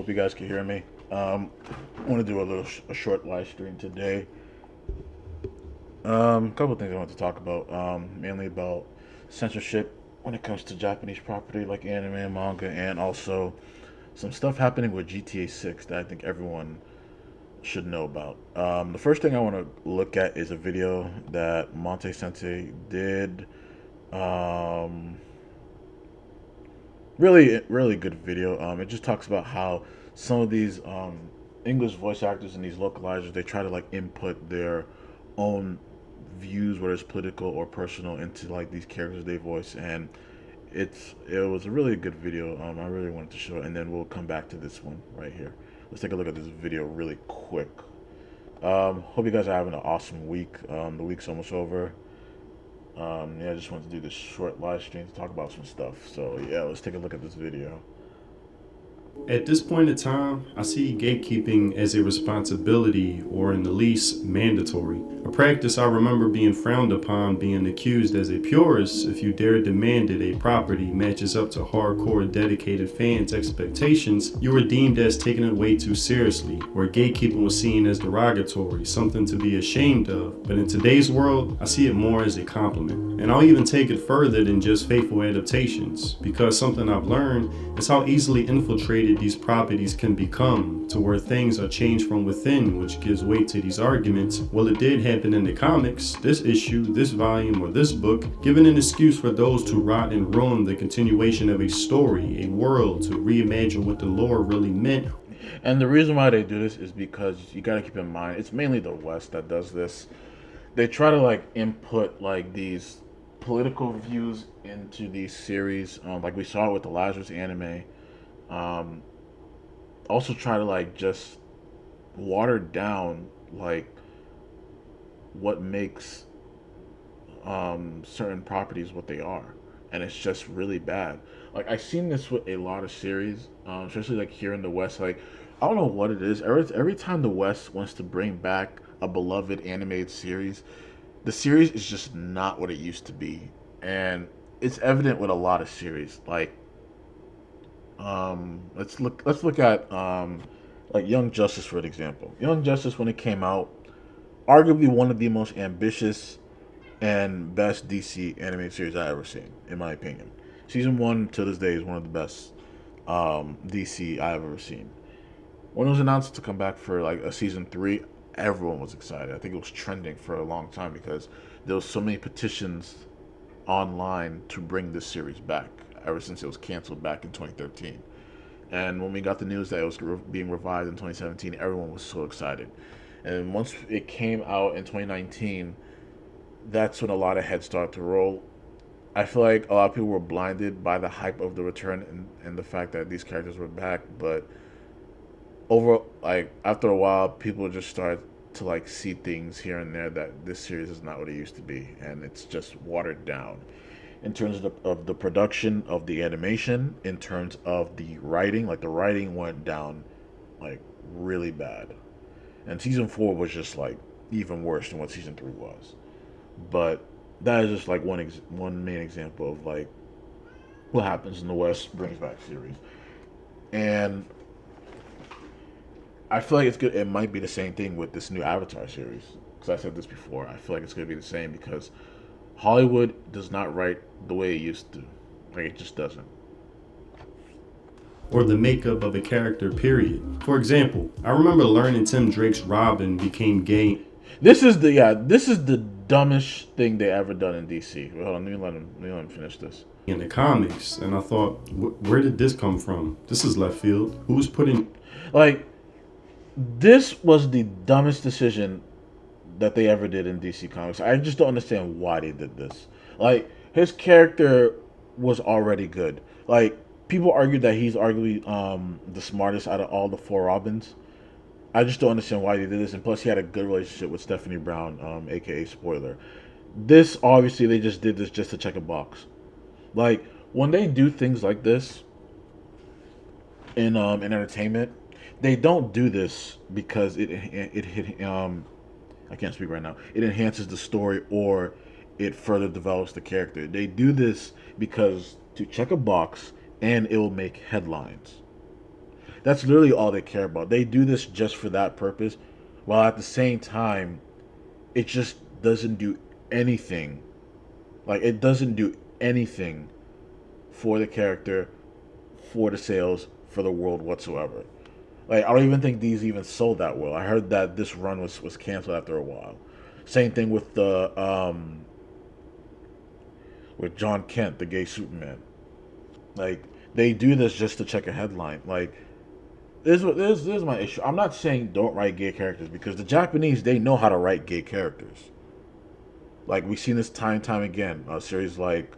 Hope you guys can hear me. I want to do a short live stream today. A couple of things I want to talk about. Mainly about censorship when it comes to Japanese property like anime and manga, and also some stuff happening with GTA 6 that I think everyone should know about. The first thing I want to look at is a video that Monte Sensei did. Um, really good video. It just talks about how some of these English voice actors and these localizers, they try to like input their own views, whether it's political or personal, into like these characters they voice, and it was a really good video. I really wanted to show it, and then we'll come back to this one right here. Let's take a look at this video really quick. Hope you guys are having an awesome week. The week's almost over. Yeah, I just wanted to do this short live stream to talk about some stuff. So yeah, let's take a look at this video. At this point in time, I see gatekeeping as a responsibility, or in the least, mandatory. A practice I remember being frowned upon, being accused as a purist if you dare demand that a property matches up to hardcore dedicated fans' expectations. You were deemed as taking it way too seriously, where gatekeeping was seen as derogatory, something to be ashamed of. But in today's world, I see it more as a compliment. And I'll even take it further than just faithful adaptations, because something I've learned is how easily infiltrated these properties can become, to where things are changed from within, which gives weight to these arguments. Well, it did happen in the comics, this issue, this volume, or this book, giving an excuse for those to rot and ruin the continuation of a story, a world, to reimagine what the lore really meant. And the reason why they do this is because you got to keep in mind it's mainly the West that does this. They try to like input like these political views into these series, like we saw it with the Lazarus anime. Also try to like just water down like what makes certain properties what they are, and it's just really bad. Like I've seen this with a lot of series, especially like here in the West. Like I don't know what it is. Every time the West wants to bring back a beloved animated series, the series is just not what it used to be, and it's evident with a lot of series. Like let's look at like Young Justice for an example. Young Justice, when it came out, arguably one of the most ambitious and best DC animated series I ever seen, in my opinion. Season one to this day is one of the best DC I've ever seen. When it was announced to come back for like a season three, everyone was excited. I think it was trending for a long time because there was so many petitions online to bring this series back ever since it was canceled back in 2013. And when we got the news that it was being revived in 2017, everyone was so excited. And once it came out in 2019, that's when a lot of heads started to roll. I feel like a lot of people were blinded by the hype of the return and the fact that these characters were back, but over like after a while, people just started to like see things here and there that this series is not what it used to be, and it's just watered down in terms of the production of the animation, in terms of the writing. Like the writing went down like really bad, and season four was just like even worse than what season three was. But that is just like one main example of like what happens in the West brings back series. And I feel like it's good. It might be the same thing with this new Avatar series, because I said this before. I feel like it's going to be the same because Hollywood does not write the way it used to. Like it just doesn't. Or the makeup of a character, period. For example, I remember learning Tim Drake's Robin became gay. This is the dumbest thing they ever done in DC. Well, hold on, let me let him finish this. In the comics, and I thought, where did this come from? This is left field. Who's putting... Like, this was the dumbest decision that they ever did in DC Comics. I just don't understand why they did this. Like, his character was already good. Like, people argued that he's arguably the smartest out of all the four Robins. I just don't understand why they did this. And plus, he had a good relationship with Stephanie Brown, aka Spoiler. This, obviously, they just did this just to check a box. Like, when they do things like this in entertainment, they don't do this because I can't speak right now. It enhances the story or it further develops the character. They do this because to check a box and it will make headlines. That's literally all they care about. They do this just for that purpose, while at the same time, it just doesn't do anything. Like, it doesn't do anything for the character, for the sales, for the world whatsoever. Like, I don't even think these even sold that well. I heard that this run was canceled after a while. Same thing with the with John Kent, the gay Superman. Like, they do this just to check a headline. Like, this is my issue. I'm not saying don't write gay characters, because the Japanese, they know how to write gay characters. Like, we've seen this time and time again. A series like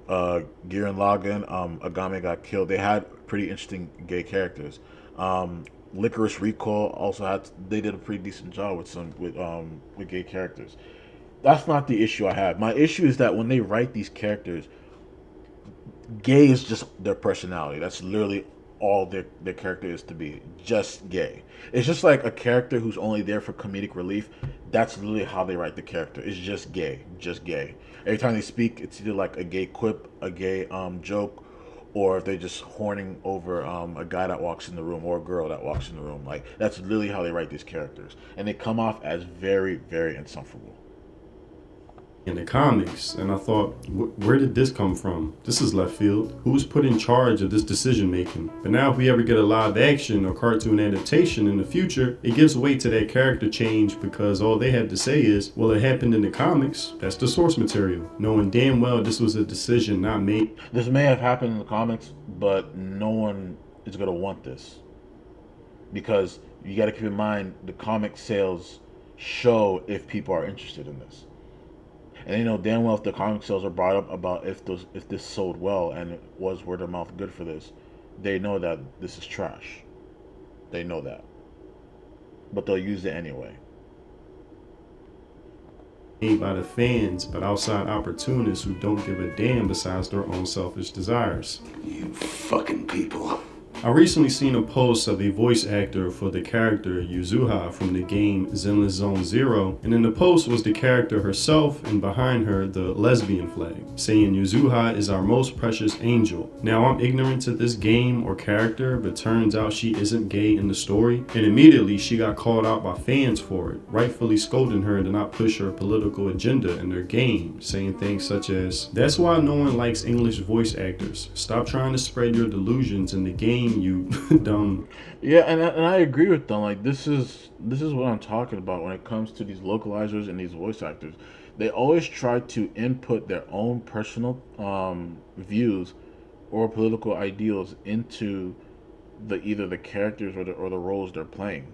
Gurren Lagann, Agame got killed. They had pretty interesting gay characters. Licorice Recall also had, they did a pretty decent job with gay characters. That's not the issue I have. My issue is that when they write these characters, gay is just their personality. That's literally all their character is to be. Just gay. It's just like a character who's only there for comedic relief. That's literally how they write the character. It's just gay. Just gay. Every time they speak, it's either like a gay quip, a gay joke, or if they're just horning over a guy that walks in the room or a girl that walks in the room. Like, that's literally how they write these characters. And they come off as very, very insufferable. In the comics, and I thought, where did this come from? This is left field. Who's put in charge of this decision making? But now if we ever get a live action or cartoon adaptation in the future, it gives way to that character change, because all they have to say is, well, it happened in the comics. That's the source material, knowing damn well this was a decision not made. This may have happened in the comics, but no one is going to want this. Because you got to keep in mind, the comic sales show if people are interested in this. And they know damn well if the comic sales are brought up about if this sold well and it was word of mouth good for this, they know that this is trash. They know that. But they'll use it anyway. Made by the fans, but outside opportunists who don't give a damn besides their own selfish desires. You fucking people. I recently seen a post of a voice actor for the character Yuzuha from the game Zenless Zone Zero, and in the post was the character herself, and behind her the lesbian flag, saying Yuzuha is our most precious angel. Now I'm ignorant to this game or character, but turns out she isn't gay in the story, and immediately she got called out by fans for it, rightfully scolding her to not push her political agenda in their game, saying things such as, "That's why no one likes English voice actors. Stop trying to spread your delusions in the game, you dumb." Yeah, and I agree with them. Like, this is what I'm talking about when it comes to these localizers and these voice actors. They always try to input their own personal views or political ideals into either the characters or the roles they're playing,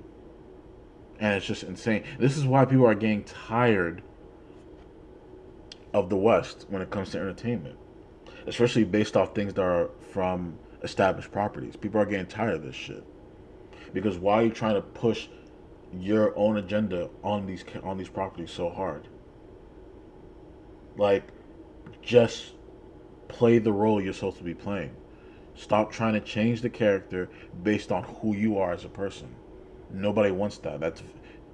and it's just insane. This is why people are getting tired of the West when it comes to entertainment, especially based off things that are from established properties. People are getting tired of this shit, because why are you trying to push your own agenda on these properties so hard? Like, just play the role you're supposed to be playing. Stop trying to change the character based on who you are as a person. Nobody wants that. That's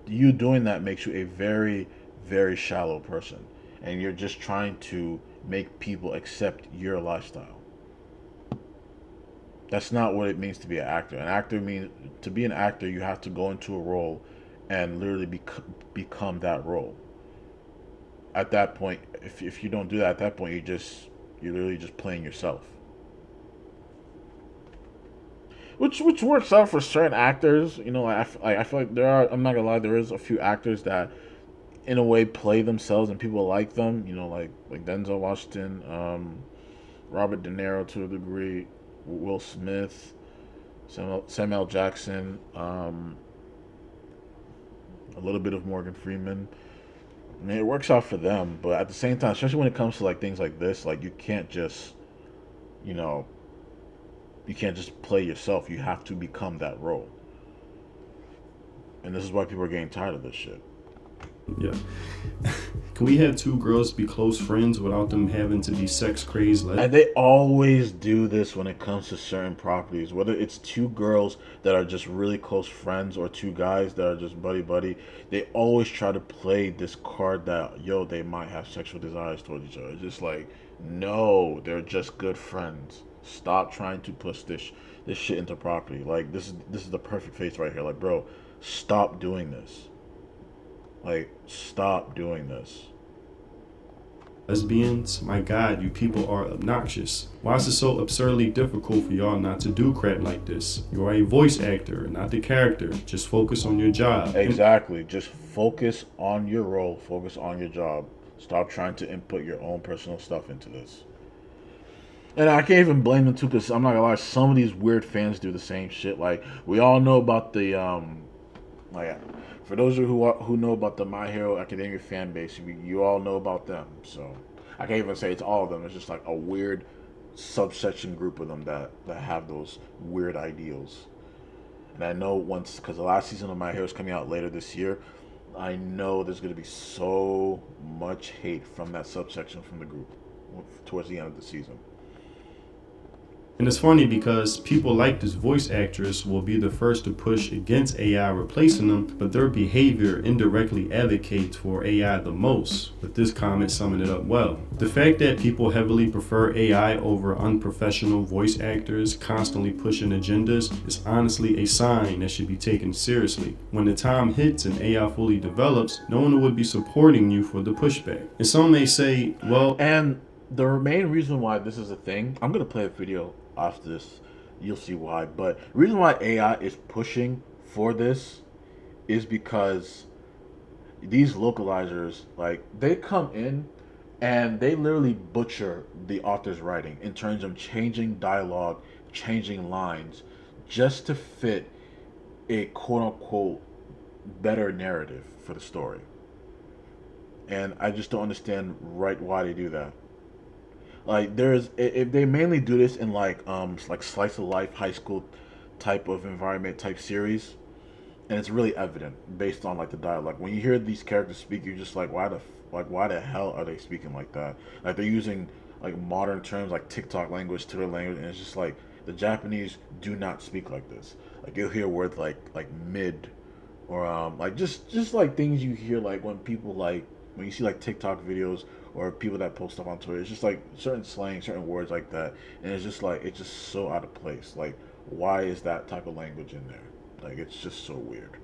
you doing that makes you a very, very shallow person, and you're just trying to make people accept your lifestyle. That's not what it means to be an actor. To be an actor, you have to go into a role and literally become that role. At that point, if you don't do that, at that point, you're literally just playing yourself. Which works out for certain actors. You know, I feel like there are. I'm not gonna lie, there is a few actors that, in a way, play themselves and people like them. You know, like Denzel Washington, Robert De Niro to a degree, Will Smith, Samuel Jackson, a little bit of Morgan Freeman. I mean, it works out for them, but at the same time, especially when it comes to things like this, you can't just, you can't just play yourself. You have to become that role, and this is why people are getting tired of this shit. Yeah. Can we have two girls be close friends without them having to be sex crazed? And they always do this when it comes to certain properties. Whether it's two girls that are just really close friends or two guys that are just buddy, they always try to play this card that, they might have sexual desires towards each other. It's just like, no, they're just good friends. Stop trying to push this shit into property. Like this is the perfect face right here. Like, bro, stop doing this. Like, stop doing this. Lesbians, my God, you people are obnoxious. Why is it so absurdly difficult for y'all not to do crap like this? You are a voice actor, not the character. Just focus on your job. Exactly. Just focus on your role. Focus on your job. Stop trying to input your own personal stuff into this. And I can't even blame them too, because I'm not gonna lie, some of these weird fans do the same shit. Like, we all know about the like, for those of you who know about the My Hero Academia fan base, you all know about them. So I can't even say it's all of them. It's just like a weird subsection group of them that have those weird ideals. And I know once, because the last season of My Hero is coming out later this year, I know there's going to be so much hate from that subsection from the group towards the end of the season. And it's funny because people like this voice actress will be the first to push against AI replacing them, but their behavior indirectly advocates for AI the most, with this comment summing it up well. The fact that people heavily prefer AI over unprofessional voice actors constantly pushing agendas is honestly a sign that should be taken seriously. When the time hits and AI fully develops, no one would be supporting you for the pushback. And some may say, well... And the main reason why this is a thing, I'm going to play a video after this, you'll see why, but the reason why AI is pushing for this is because these localizers, like, they come in and they literally butcher the author's writing in terms of changing dialogue, changing lines, just to fit a quote-unquote better narrative for the story. And I just don't understand why they do that. Like, if they mainly do this in like slice of life high school type of environment type series, and it's really evident based on like the dialogue. When you hear these characters speak, you're just like, why the hell are they speaking like that? Like, they're using like modern terms like TikTok language, Twitter language, and it's just like the Japanese do not speak like this. Like, you'll hear words like mid, or like just like things you hear like when people like when you see like TikTok videos or people that post stuff on Twitter. It's just like certain slang, certain words like that, and it's just like it's just so out of place. Like, why is that type of language in there? Like, it's just so weird.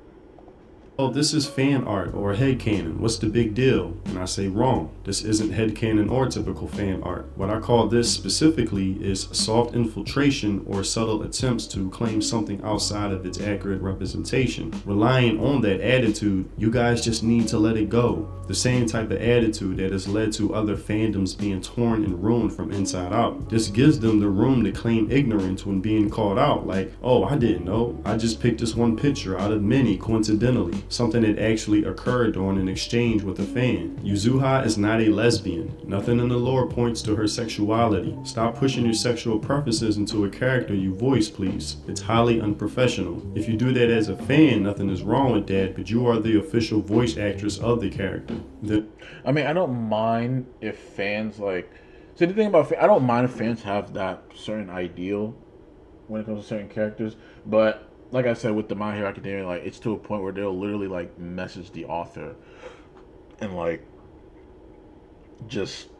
Oh, this is fan art or headcanon. What's the big deal? And I say wrong. This isn't headcanon or typical fan art. What I call this specifically is soft infiltration or subtle attempts to claim something outside of its accurate representation. Relying on that attitude, you guys just need to let it go. The same type of attitude that has led to other fandoms being torn and ruined from inside out. This gives them the room to claim ignorance when being called out, like, oh, I didn't know. I just picked this one picture out of many coincidentally. Something that actually occurred during an exchange with a fan. Yuzuha is not a lesbian. Nothing in the lore points to her sexuality. Stop pushing your sexual preferences into a character you voice, please. It's highly unprofessional. If you do that as a fan, nothing is wrong with that, but you are the official voice actress of the character. I mean, I don't mind if fans like. See, the thing about I don't mind if fans have that certain ideal when it comes to certain characters, but like I said with the My Hero Academia, like, it's to a point where they'll literally like message the author and like just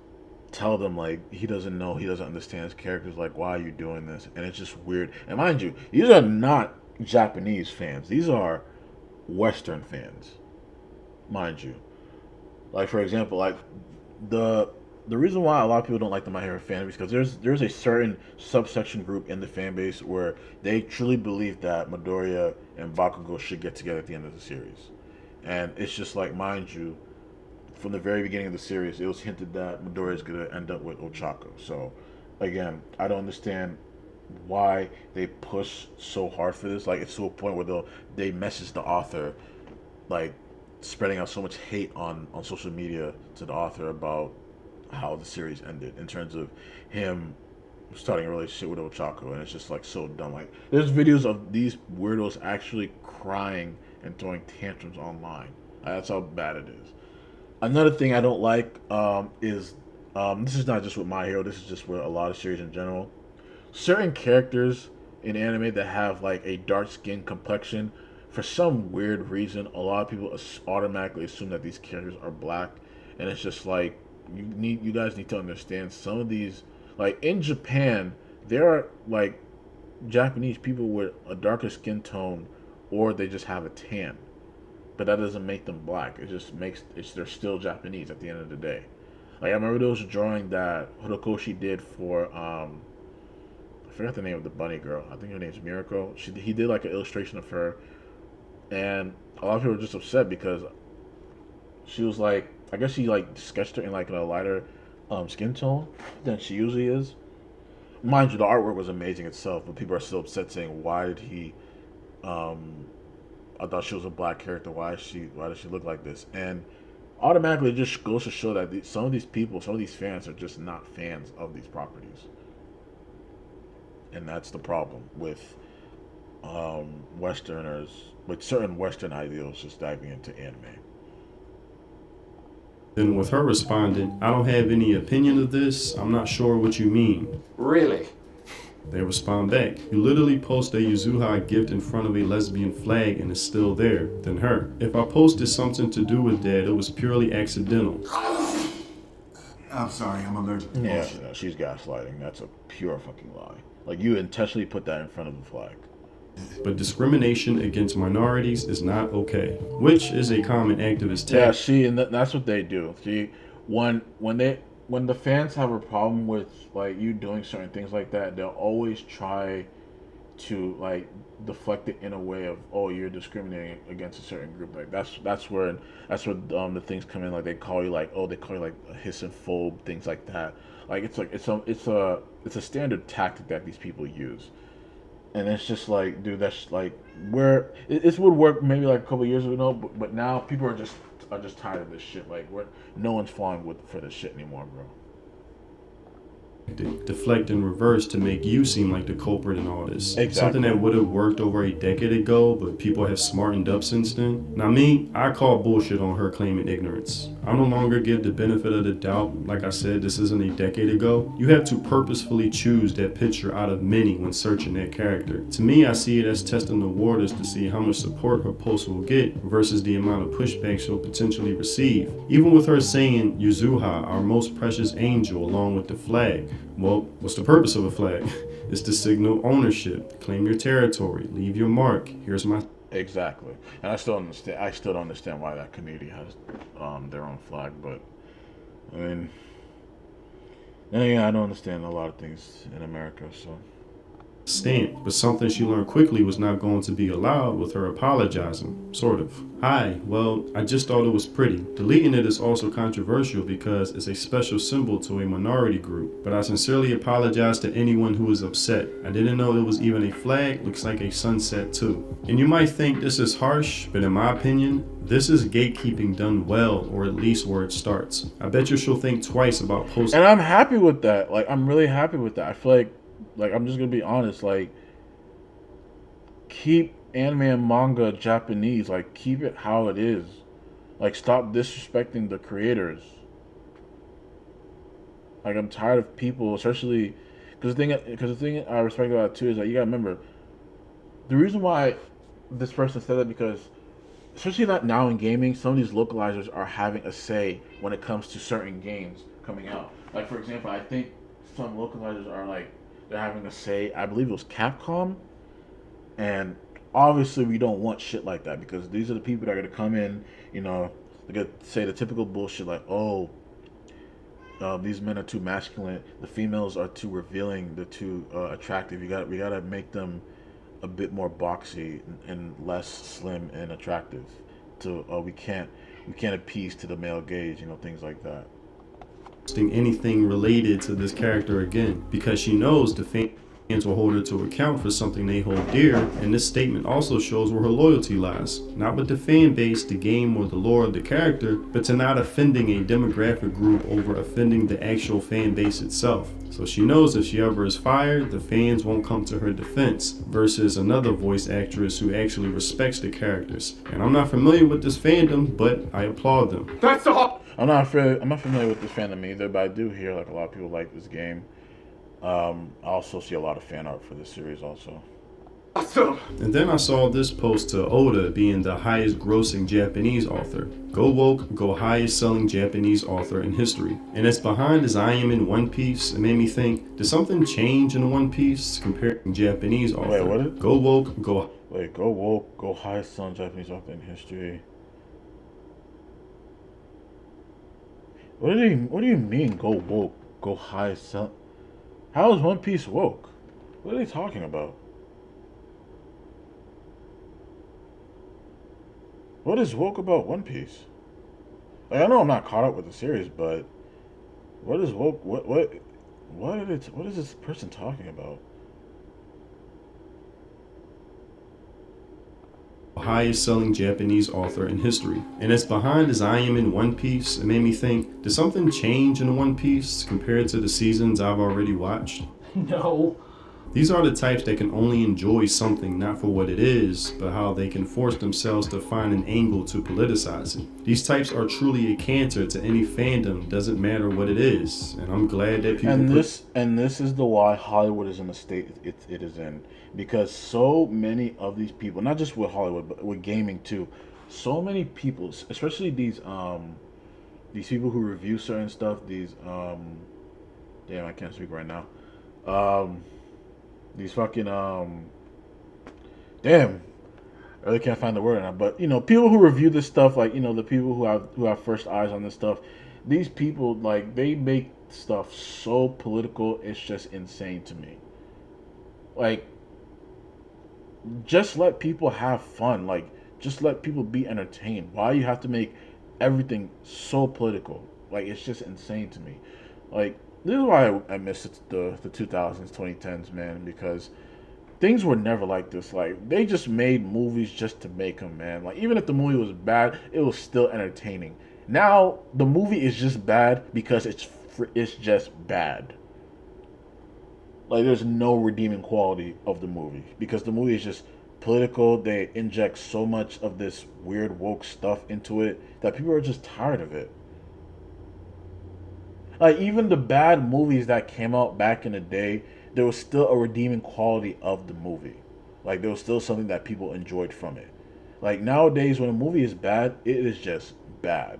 tell them like he doesn't know, he doesn't understand his characters, like, why are you doing this? And it's just weird. And mind you, these are not Japanese fans, these are Western fans, mind you. Like, for example, like the reason why a lot of people don't like the My Hero fan is because there's a certain subsection group in the fan base where they truly believe that Midoriya and Bakugo should get together at the end of the series. And it's just like, mind you, from the very beginning of the series, it was hinted that Midoriya is going to end up with Ochako. So, again, I don't understand why they push so hard for this. Like, it's to a point where they message the author, like, spreading out so much hate on social media to the author about how the series ended in terms of him starting a relationship with Ochako, and it's just like so dumb. Like, there's videos of these weirdos actually crying and throwing tantrums online. That's how bad it is. Another thing I don't like is this is not just with My Hero, this is just with a lot of series in general. Certain characters in anime that have like a dark skin complexion, for some weird reason, a lot of people automatically assume that these characters are black, and it's just like, you guys need to understand some of these, like in Japan, there are like Japanese people with a darker skin tone, or they just have a tan, but that doesn't make them black. It just makes they're still Japanese at the end of the day. Like I remember there was a drawing that Horokoshi did for I forgot the name of the bunny girl. I think her name's Miracle. He did like an illustration of her, and a lot of people were just upset because she was like, I guess she like sketched her in like a lighter skin tone than she usually is. Mind you, the artwork was amazing itself, but people are still upset saying, why did he? I thought she was a black character. Why does she look like this? And automatically, it just goes to show that some of these people, some of these fans, are just not fans of these properties, and that's the problem with Westerners, with certain Western ideals, just diving into anime. Then with her responding, I don't have any opinion of this. I'm not sure what you mean. Really? They respond back. You literally post a Yuzuha gift in front of a lesbian flag and it's still there. Then her. If I posted something to do with that, it was purely accidental. I'm sorry, I'm allergic to Yeah, bullshit. no, she's gaslighting. That's a pure fucking lie. Like, you intentionally put that in front of the flag. But discrimination against minorities is not okay, which is a common activist Yeah, tactic. and that's what they do. See, when the fans have a problem with like you doing certain things like that, they'll always try to like deflect it in a way of, oh, you're discriminating against a certain group. Like that's where the things come in. Like they call you like a hissenphobe, things like that. Like it's a standard tactic that these people use. And it's just like, dude, that's like where it would work maybe like a couple years ago, but now people are just tired of this shit. Like, no one's falling for this shit anymore, bro. Deflect and reverse to make you seem like the culprit in all this. Exactly. Something that would have worked over a decade ago, but people have smartened up since then. Now me, I call bullshit on her claiming ignorance. I no longer give the benefit of the doubt. Like I said, this isn't a decade ago. You have to purposefully choose that picture out of many when searching that character. To me, I see it as testing the waters to see how much support her post will get versus the amount of pushback she'll potentially receive. Even with her saying Yuzuha, our most precious angel, along with the flag. Well, what's the purpose of a flag? It's to signal ownership, claim your territory, leave your mark. Here's my... Exactly. And I still don't understand why that community has their own flag, but I mean, yeah, I don't understand a lot of things in America, so. Stamp, but something she learned quickly was not going to be allowed with her apologizing, sort of. Hi, well, I just thought it was pretty. Deleting it is also controversial because it's a special symbol to a minority group, but I sincerely apologize to anyone who is upset. I didn't know it was even a flag, looks like a sunset too. And you might think this is harsh, but in my opinion, this is gatekeeping done well, or at least where it starts. I bet you she'll think twice about posting. And I'm happy with that. Like, I'm really happy with that. I feel like I'm just gonna be honest, like, keep anime and manga Japanese, like, keep it how it is. Like, stop disrespecting the creators. Like, I'm tired of people, especially because the thing I respect about it too is that you gotta remember the reason why this person said that, because especially not now in gaming, some of these localizers are having a say when it comes to certain games coming out. Like, for example, I think some localizers are like, they're having a say. I believe it was Capcom, and obviously we don't want shit like that, because these are the people that are gonna come in, you know, they're gonna say the typical bullshit like, oh, these men are too masculine, the females are too revealing, they're too attractive. We gotta make them a bit more boxy and less slim and attractive. To we can't appease to the male gaze, you know, things like that. Anything related to this character again, because she knows the fans will hold her to account for something they hold dear, and this statement also shows where her loyalty lies. Not with the fan base, the game, or the lore of the character, but to not offending a demographic group over offending the actual fan base itself. So she knows if she ever is fired, the fans won't come to her defense, versus another voice actress who actually respects the characters. And I'm not familiar with this fandom, but I applaud them. That's all. I'm not familiar with this fandom either, but I do hear like a lot of people like this game. I also see a lot of fan art for this series also. And then I saw this post to Oda being the highest grossing Japanese author. Go woke, go highest selling Japanese author in history. And as behind as I am in One Piece, it made me think, did something change in One Piece compared to Japanese author? Wait, what? Go woke, go... Wait, go woke, go highest selling Japanese author in history. What do you mean go woke, go highest selling? How is One Piece woke? What are they talking about? What is woke about One Piece? Like, I know I'm not caught up with the series, but what is woke? What is this person talking about? highest selling Japanese author in history. And as behind as I am in One Piece, it made me think, did something change in One Piece compared to the seasons I've already watched? No. These are the types that can only enjoy something not for what it is, but how they can force themselves to find an angle to politicize it. These types are truly a cancer to any fandom, doesn't matter what it is. And I'm glad that people... And this is the why Hollywood is in the state it is in. Because so many of these people, not just with Hollywood, but with gaming too, so many people, especially these people who review certain stuff, damn, I can't speak right now. These fucking damn, I really can't find the word now. But people who review this stuff, like the people who have first eyes on this stuff, these people, like, they make stuff so political, it's just insane to me. Like, just let people have fun. Like, just let people be entertained. Why you have to make everything so political? Like, it's just insane to me. Like, this is why I miss the 2000s, 2010s, man, because things were never like this. Like, they just made movies just to make them, man. Like, even if the movie was bad, it was still entertaining. Now, the movie is just bad because it's just bad. Like, there's no redeeming quality of the movie because the movie is just political. They inject so much of this weird woke stuff into it that people are just tired of it. Like, even the bad movies that came out back in the day, there was still a redeeming quality of the movie. Like, there was still something that people enjoyed from it. Like, nowadays, when a movie is bad, it is just bad.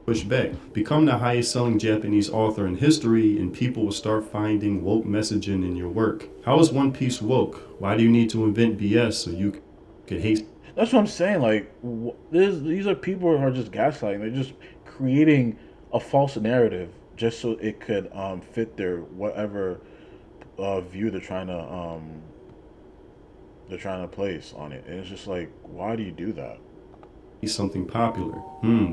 Push back. Become the highest selling Japanese author in history, and people will start finding woke messaging in your work. How is One Piece woke? Why do you need to invent BS so you could hate? That's what I'm saying. Like, these are people who are just gaslighting. They're just creating a false narrative just so it could fit their whatever view they're trying to place on it. And it's just like, why do you do that? Something popular.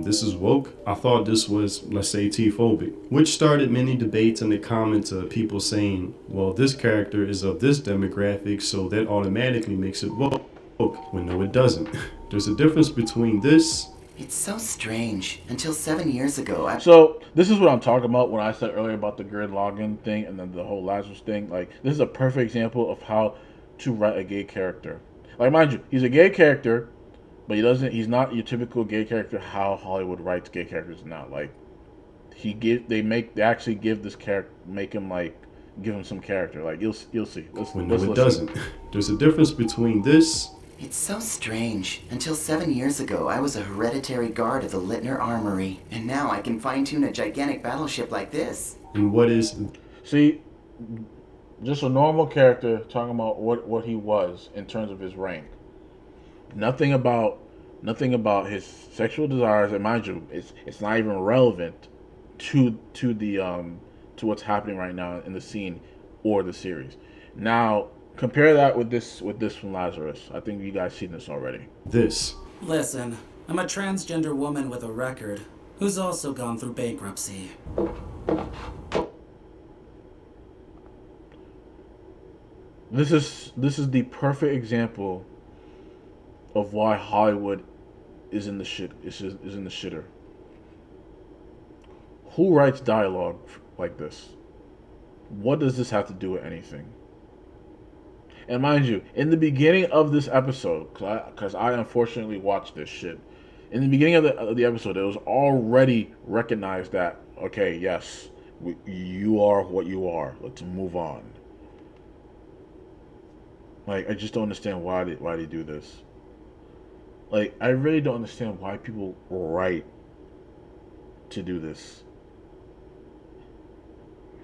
This is woke? I thought this was, let's say, T-phobic, which started many debates in the comments of people saying, well, this character is of this demographic, so that automatically makes it woke, when no, it doesn't. There's a difference between this... It's so strange. Until 7 years ago, So, this is what I'm talking about when I said earlier about the grid login thing and then the whole Lazarus thing. Like, this is a perfect example of how to write a gay character. Like, mind you, he's a gay character, but he's not your typical gay character how Hollywood writes gay characters now. Like, they actually give this character, give him some character. Like, you'll see. When it doesn't. There's a difference between this... It's so strange. Until 7 years ago, I was a hereditary guard of the Littner Armory. And now I can fine-tune a gigantic battleship like this. And what is... See, just a normal character talking about what he was in terms of his rank. Nothing about his sexual desires, and mind you, it's not even relevant to what's happening right now in the scene or the series. Now, compare that with this from Lazarus. I think you guys seen this already. This. Listen, I'm a transgender woman with a record who's also gone through bankruptcy. This is the perfect example of why Hollywood is in the shit. Is in the shitter. Who writes dialogue like this? What does this have to do with anything? And mind you, in the beginning of this episode, because I unfortunately watched this shit, in the beginning of the episode, it was already recognized that, okay, yes, you are what you are. Let's move on. Like, I just don't understand why they do this. Like, I really don't understand why people write to do this.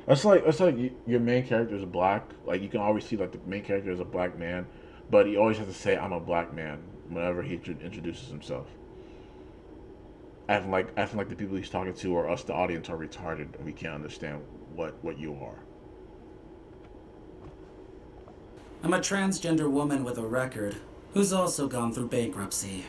That's like your main character is black. Like, you can always see like the main character is a black man, but he always has to say I'm a black man whenever he introduces himself. Acting like the people he's talking to or us, the audience, are retarded and we can't understand what you are. I'm a transgender woman with a record who's also gone through bankruptcy.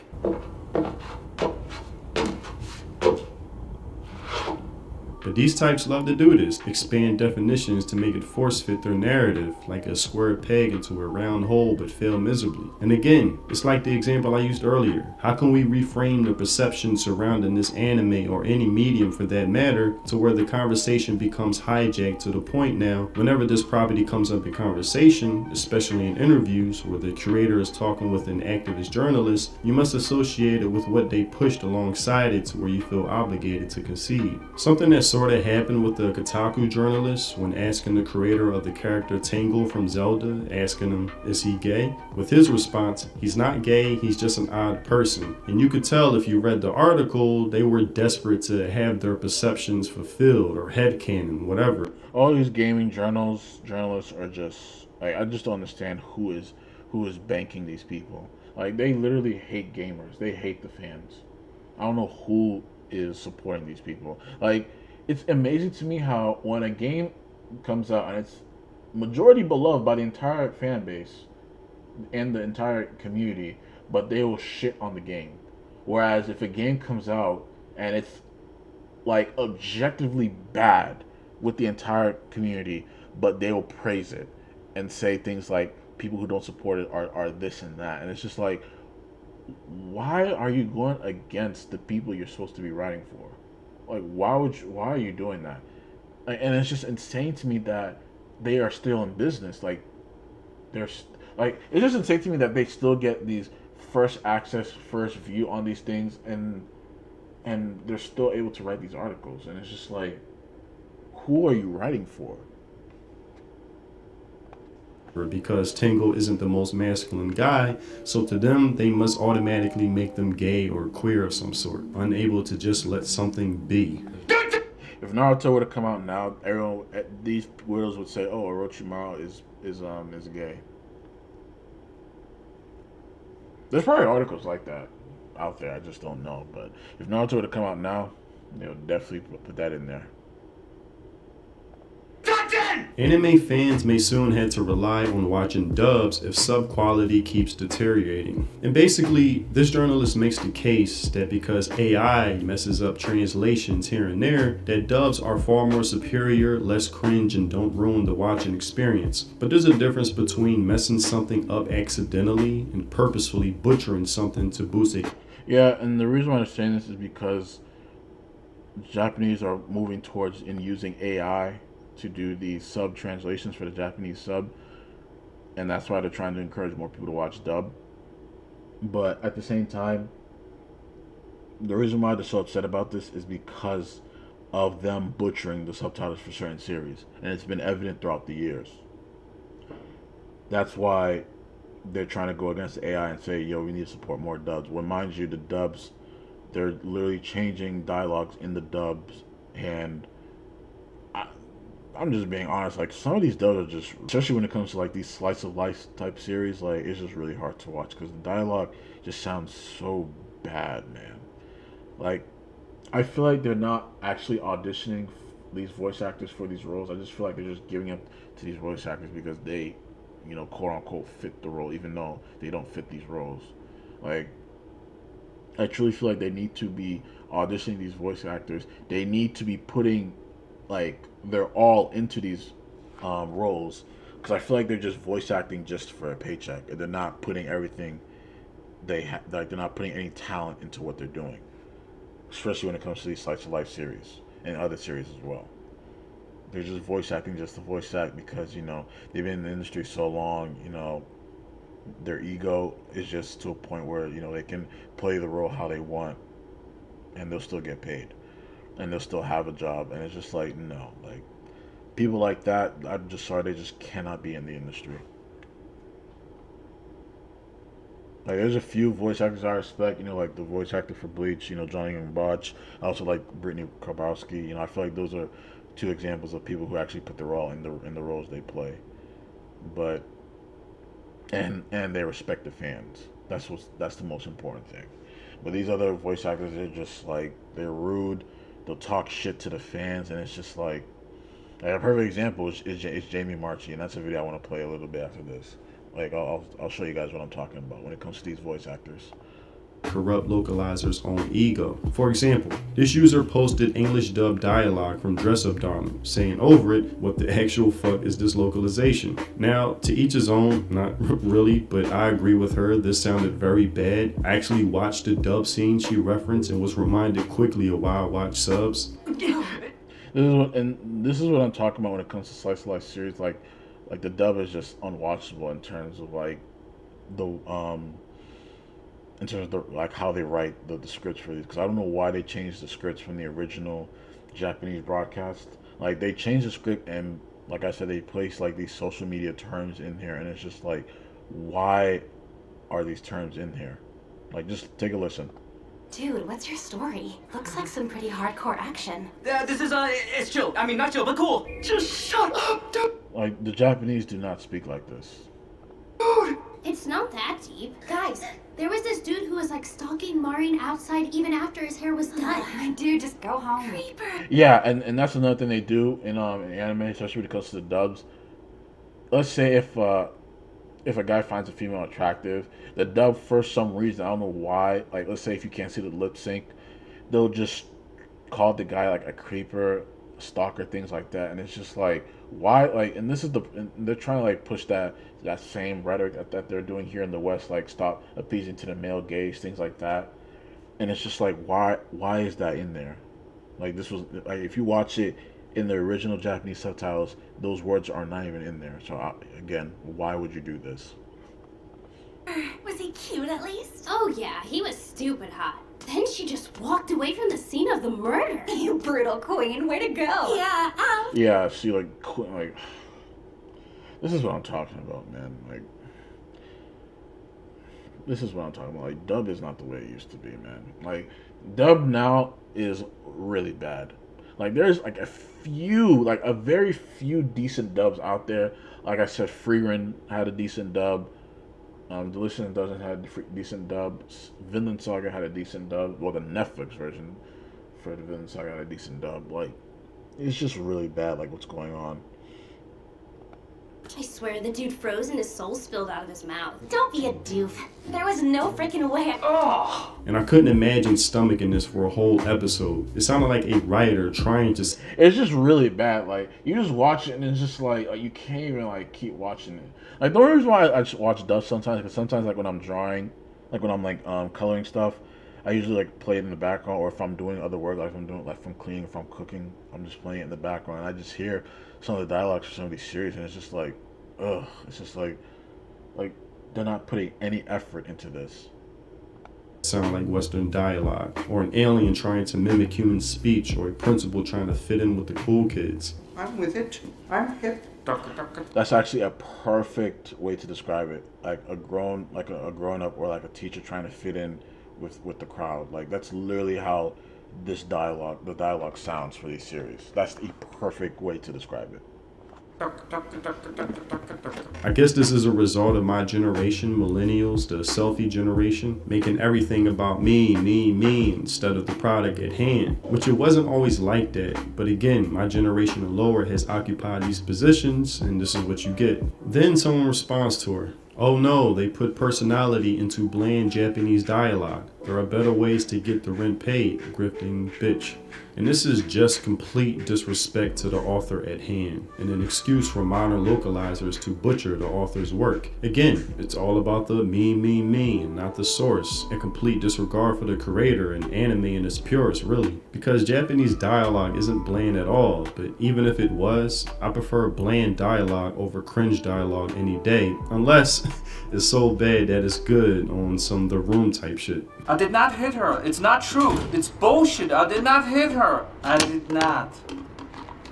But these types love to do this, expand definitions to make it force fit their narrative, like a square peg into a round hole but fail miserably. And again, it's like the example I used earlier. How can we reframe the perception surrounding this anime or any medium for that matter to where the conversation becomes hijacked to the point now, whenever this property comes up in conversation, especially in interviews where the curator is talking with an activist journalist, you must associate it with what they pushed alongside it to where you feel obligated to concede. Something that sort of happened with the Kotaku journalist when asking the creator of the character Tangle from Zelda, asking him, is he gay? With his response, he's not gay, he's just an odd person. And you could tell if you read the article, they were desperate to have their perceptions fulfilled or headcanon, whatever. All these gaming journalists are just like, I just don't understand who is banking these people. Like, they literally hate gamers. They hate the fans. I don't know who is supporting these people. Like, it's amazing to me how when a game comes out and it's majority beloved by the entire fan base and the entire community, but they will shit on the game. Whereas if a game comes out and it's like objectively bad with the entire community, but they will praise it and say things like people who don't support it are this and that. And it's just like, why are you going against the people you're supposed to be writing for? Like, why are you doing that? And it's just insane to me that they are still in business. Like, it's just insane to me that they still get these first access, first view on these things, and they're still able to write these articles. And it's just like, who are you writing for? Because Tangle isn't the most masculine guy, so to them, they must automatically make them gay or queer of some sort, unable to just let something be. If Naruto were to come out now, everyone, these weirdos would say, "Oh, Orochimaru is gay." There's probably articles like that out there. I just don't know. But if Naruto were to come out now, they'll definitely put that in there. Anime fans may soon have to rely on watching dubs if sub quality keeps deteriorating. And basically, this journalist makes the case that because AI messes up translations here and there, that dubs are far more superior, less cringe, and don't ruin the watching experience. But there's a difference between messing something up accidentally and purposefully butchering something to boost it. Yeah, and the reason why I'm saying this is because Japanese are moving towards using AI to do the sub translations for the Japanese sub, and that's why they're trying to encourage more people to watch dub. But at the same time, the reason why they're so upset about this is because of them butchering the subtitles for certain series, and it's been evident throughout the years. That's why they're trying to go against the AI and say, yo, we need to support more dubs. When, mind you, the dubs, they're literally changing dialogues in the dubs, and I'm just being honest, like, some of these dubs are just, especially when it comes to like these slice of life type series, like, it's just really hard to watch because the dialogue just sounds so bad, man. Like, I feel like they're not actually auditioning these voice actors for these roles. I just feel like they're just giving up to these voice actors because they, quote unquote fit the role, even though they don't fit these roles. Like, I truly feel like they need to be auditioning these voice actors. They need to be putting like they're all into these roles, because I feel like they're just voice acting just for a paycheck, and they're not putting everything like they're not putting any talent into what they're doing, especially when it comes to these slice of life series and other series as well. They're just voice acting just to voice act because they've been in the industry so long. Their ego is just to a point where they can play the role how they want, and they'll still get paid, and they'll still have a job. And it's just like, no, like, people like that, I'm just sorry, they just cannot be in the industry. Like, there's a few voice actors I respect, like the voice actor for Bleach, Johnny and Botch. I also like Brittany Karbowski. I feel like those are two examples of people who actually put their all in the roles they play. But and they respect the fans. That's the most important thing. But these other voice actors, they're just like, they're rude. They'll talk shit to the fans, and it's just like a perfect example is Jamie Marchi, and that's a video I want to play a little bit after this. Like, I'll show you guys what I'm talking about when it comes to these voice actors. Corrupt localizers' own ego. For example, this user posted English dub dialogue from Dress Up Darling, saying over it, what the actual fuck is this localization? Now, to each his own, not really, but I agree with her, this sounded very bad. I actually watched the dub scene she referenced and was reminded quickly of why I watch subs. This is what I'm talking about when it comes to slice of life series. Like the dub is just unwatchable in terms of like how they write the scripts for these, because I don't know why they changed the scripts from the original Japanese broadcast. Like, they changed the script, and like I said, they placed like these social media terms in here, and it's just like, why are these terms in here? Like, just take a listen. Dude, what's your story? Looks like some pretty hardcore action. This is, it's chill. I mean, not chill, but cool. Just shut up, dude. Like, the Japanese do not speak like this. It's not that deep. Guys, there was this dude who was like stalking Marin outside even after his hair was done. Dude, just go home. Creeper. Yeah, and that's another thing they do in anime, especially when it comes to the dubs. Let's say if a guy finds a female attractive, the dub, for some reason, I don't know why, like, let's say if you can't see the lip sync, they'll just call the guy like a creeper, stalker, things like that, and it's just like, why? Like, and they're trying to like push that same rhetoric that they're doing here in the West, like, stop appeasing to the male gaze, things like that, and it's just like, why is that in there? Like, this was like, if you watch it in the original Japanese subtitles, those words are not even in there. So again, why would you do this? Was he cute at least? Oh yeah, he was stupid hot. Then she just walked away from the scene of the murder. You brutal queen, way to go. Yeah, Yeah, she like this is what I'm talking about, man. Like, this is what I'm talking about. Like, dub is not the way it used to be, man. Like, dub now is really bad. Like, there's like a very few decent dubs out there. Like I said, Freerin had a decent dub. Delicious doesn't have decent dubs. Vinland Saga had a decent dub. Well, the Netflix version for the Vinland Saga had a decent dub. Like, it's just really bad, like, what's going on. I swear the dude froze and his soul spilled out of his mouth. Don't be a doof. There was no freaking way. Oh. And I couldn't imagine stomaching this for a whole episode. It sounded like a writer trying to... It's just really bad. Like, you just watch it and it's just like you can't even like keep watching it. Like, the only reason why I just watch dub sometimes, because sometimes like when I'm drawing, like when I'm like coloring stuff, I usually like play it in the background, or if I'm doing other work, like if I'm doing, like if I'm cleaning, if I'm cooking, I'm just playing it in the background. And I just hear some of the dialogues for some of these series, and it's just like, ugh. It's just like they're not putting any effort into this. Sound like Western dialogue, or an alien trying to mimic human speech, or a principal trying to fit in with the cool kids. I'm with it. I'm hip. That's actually a perfect way to describe it. Like a grown up, or like a teacher trying to fit in with the crowd. Like, that's literally how the dialogue sounds for these series. That's the perfect way to describe it. I guess this is a result of my generation, millennials, the selfie generation, making everything about me instead of the product at hand, which it wasn't always like that. But again, my generation and lower has occupied these positions, and this is what you get. Then someone responds to her. Oh no, they put personality into bland Japanese dialogue. There are better ways to get the rent paid, grifting bitch. And this is just complete disrespect to the author at hand, and an excuse for modern localizers to butcher the author's work. Again, it's all about the me, and not the source, and complete disregard for the creator and anime in its purest, really. Because Japanese dialogue isn't bland at all, but even if it was, I prefer bland dialogue over cringe dialogue any day, unless it's so bad that it's good on some The Room type shit. I did not hit her. It's not true. It's bullshit. I did not hit her. I did not.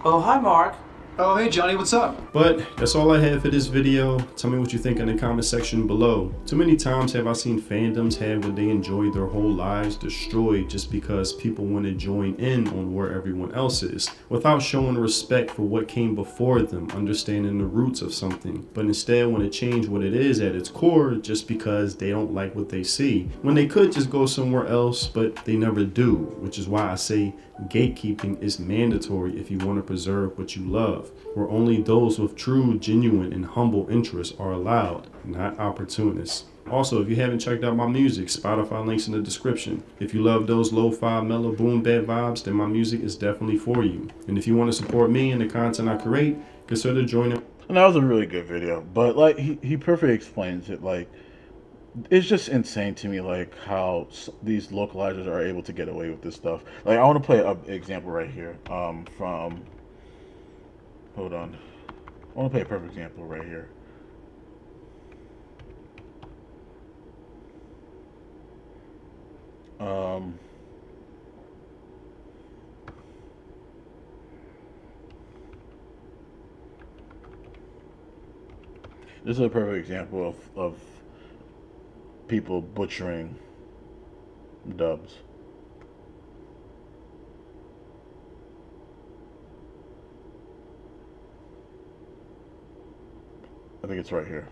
Oh, hi, Mark. Oh, hey Johnny, what's up? But that's all I have for this video. Tell me what you think in the comment section below. Too many times have I seen fandoms have what they enjoy their whole lives destroyed just because people want to join in on where everyone else is, without showing respect for what came before them, understanding the roots of something, but instead want to change what it is at its core just because they don't like what they see, when they could just go somewhere else, but they never do, which is why I say gatekeeping is mandatory if you want to preserve what you love, where only those with true, genuine, and humble interests are allowed, not opportunists. Also, if you haven't checked out my music, Spotify links in the description. If you love those lo-fi, mellow, boom bap vibes, then my music is definitely for you. And if you want to support me and the content I create, consider joining. And that was a really good video, but like he perfectly explains it. Like, it's just insane to me, like how these localizers are able to get away with this stuff. Like, I want to play an example right here. From, hold on, I want to play a perfect example right here. This is a perfect example of people butchering dubs. I think it's right here.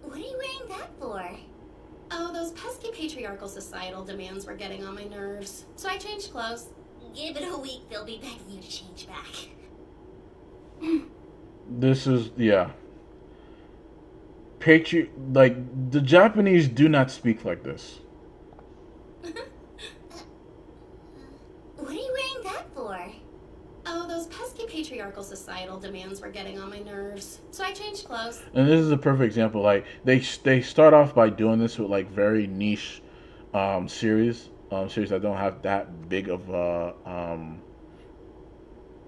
What are you wearing that for? Oh, those pesky patriarchal societal demands were getting on my nerves. So I changed clothes. Give it a week, they'll be begging you to change back. This is, yeah. Like, the Japanese do not speak like this. What are you wearing that for? Oh, those pesky patriarchal societal demands were getting on my nerves. So I changed clothes. And this is a perfect example. Like, they start off by doing this with like very niche series that don't have that big of a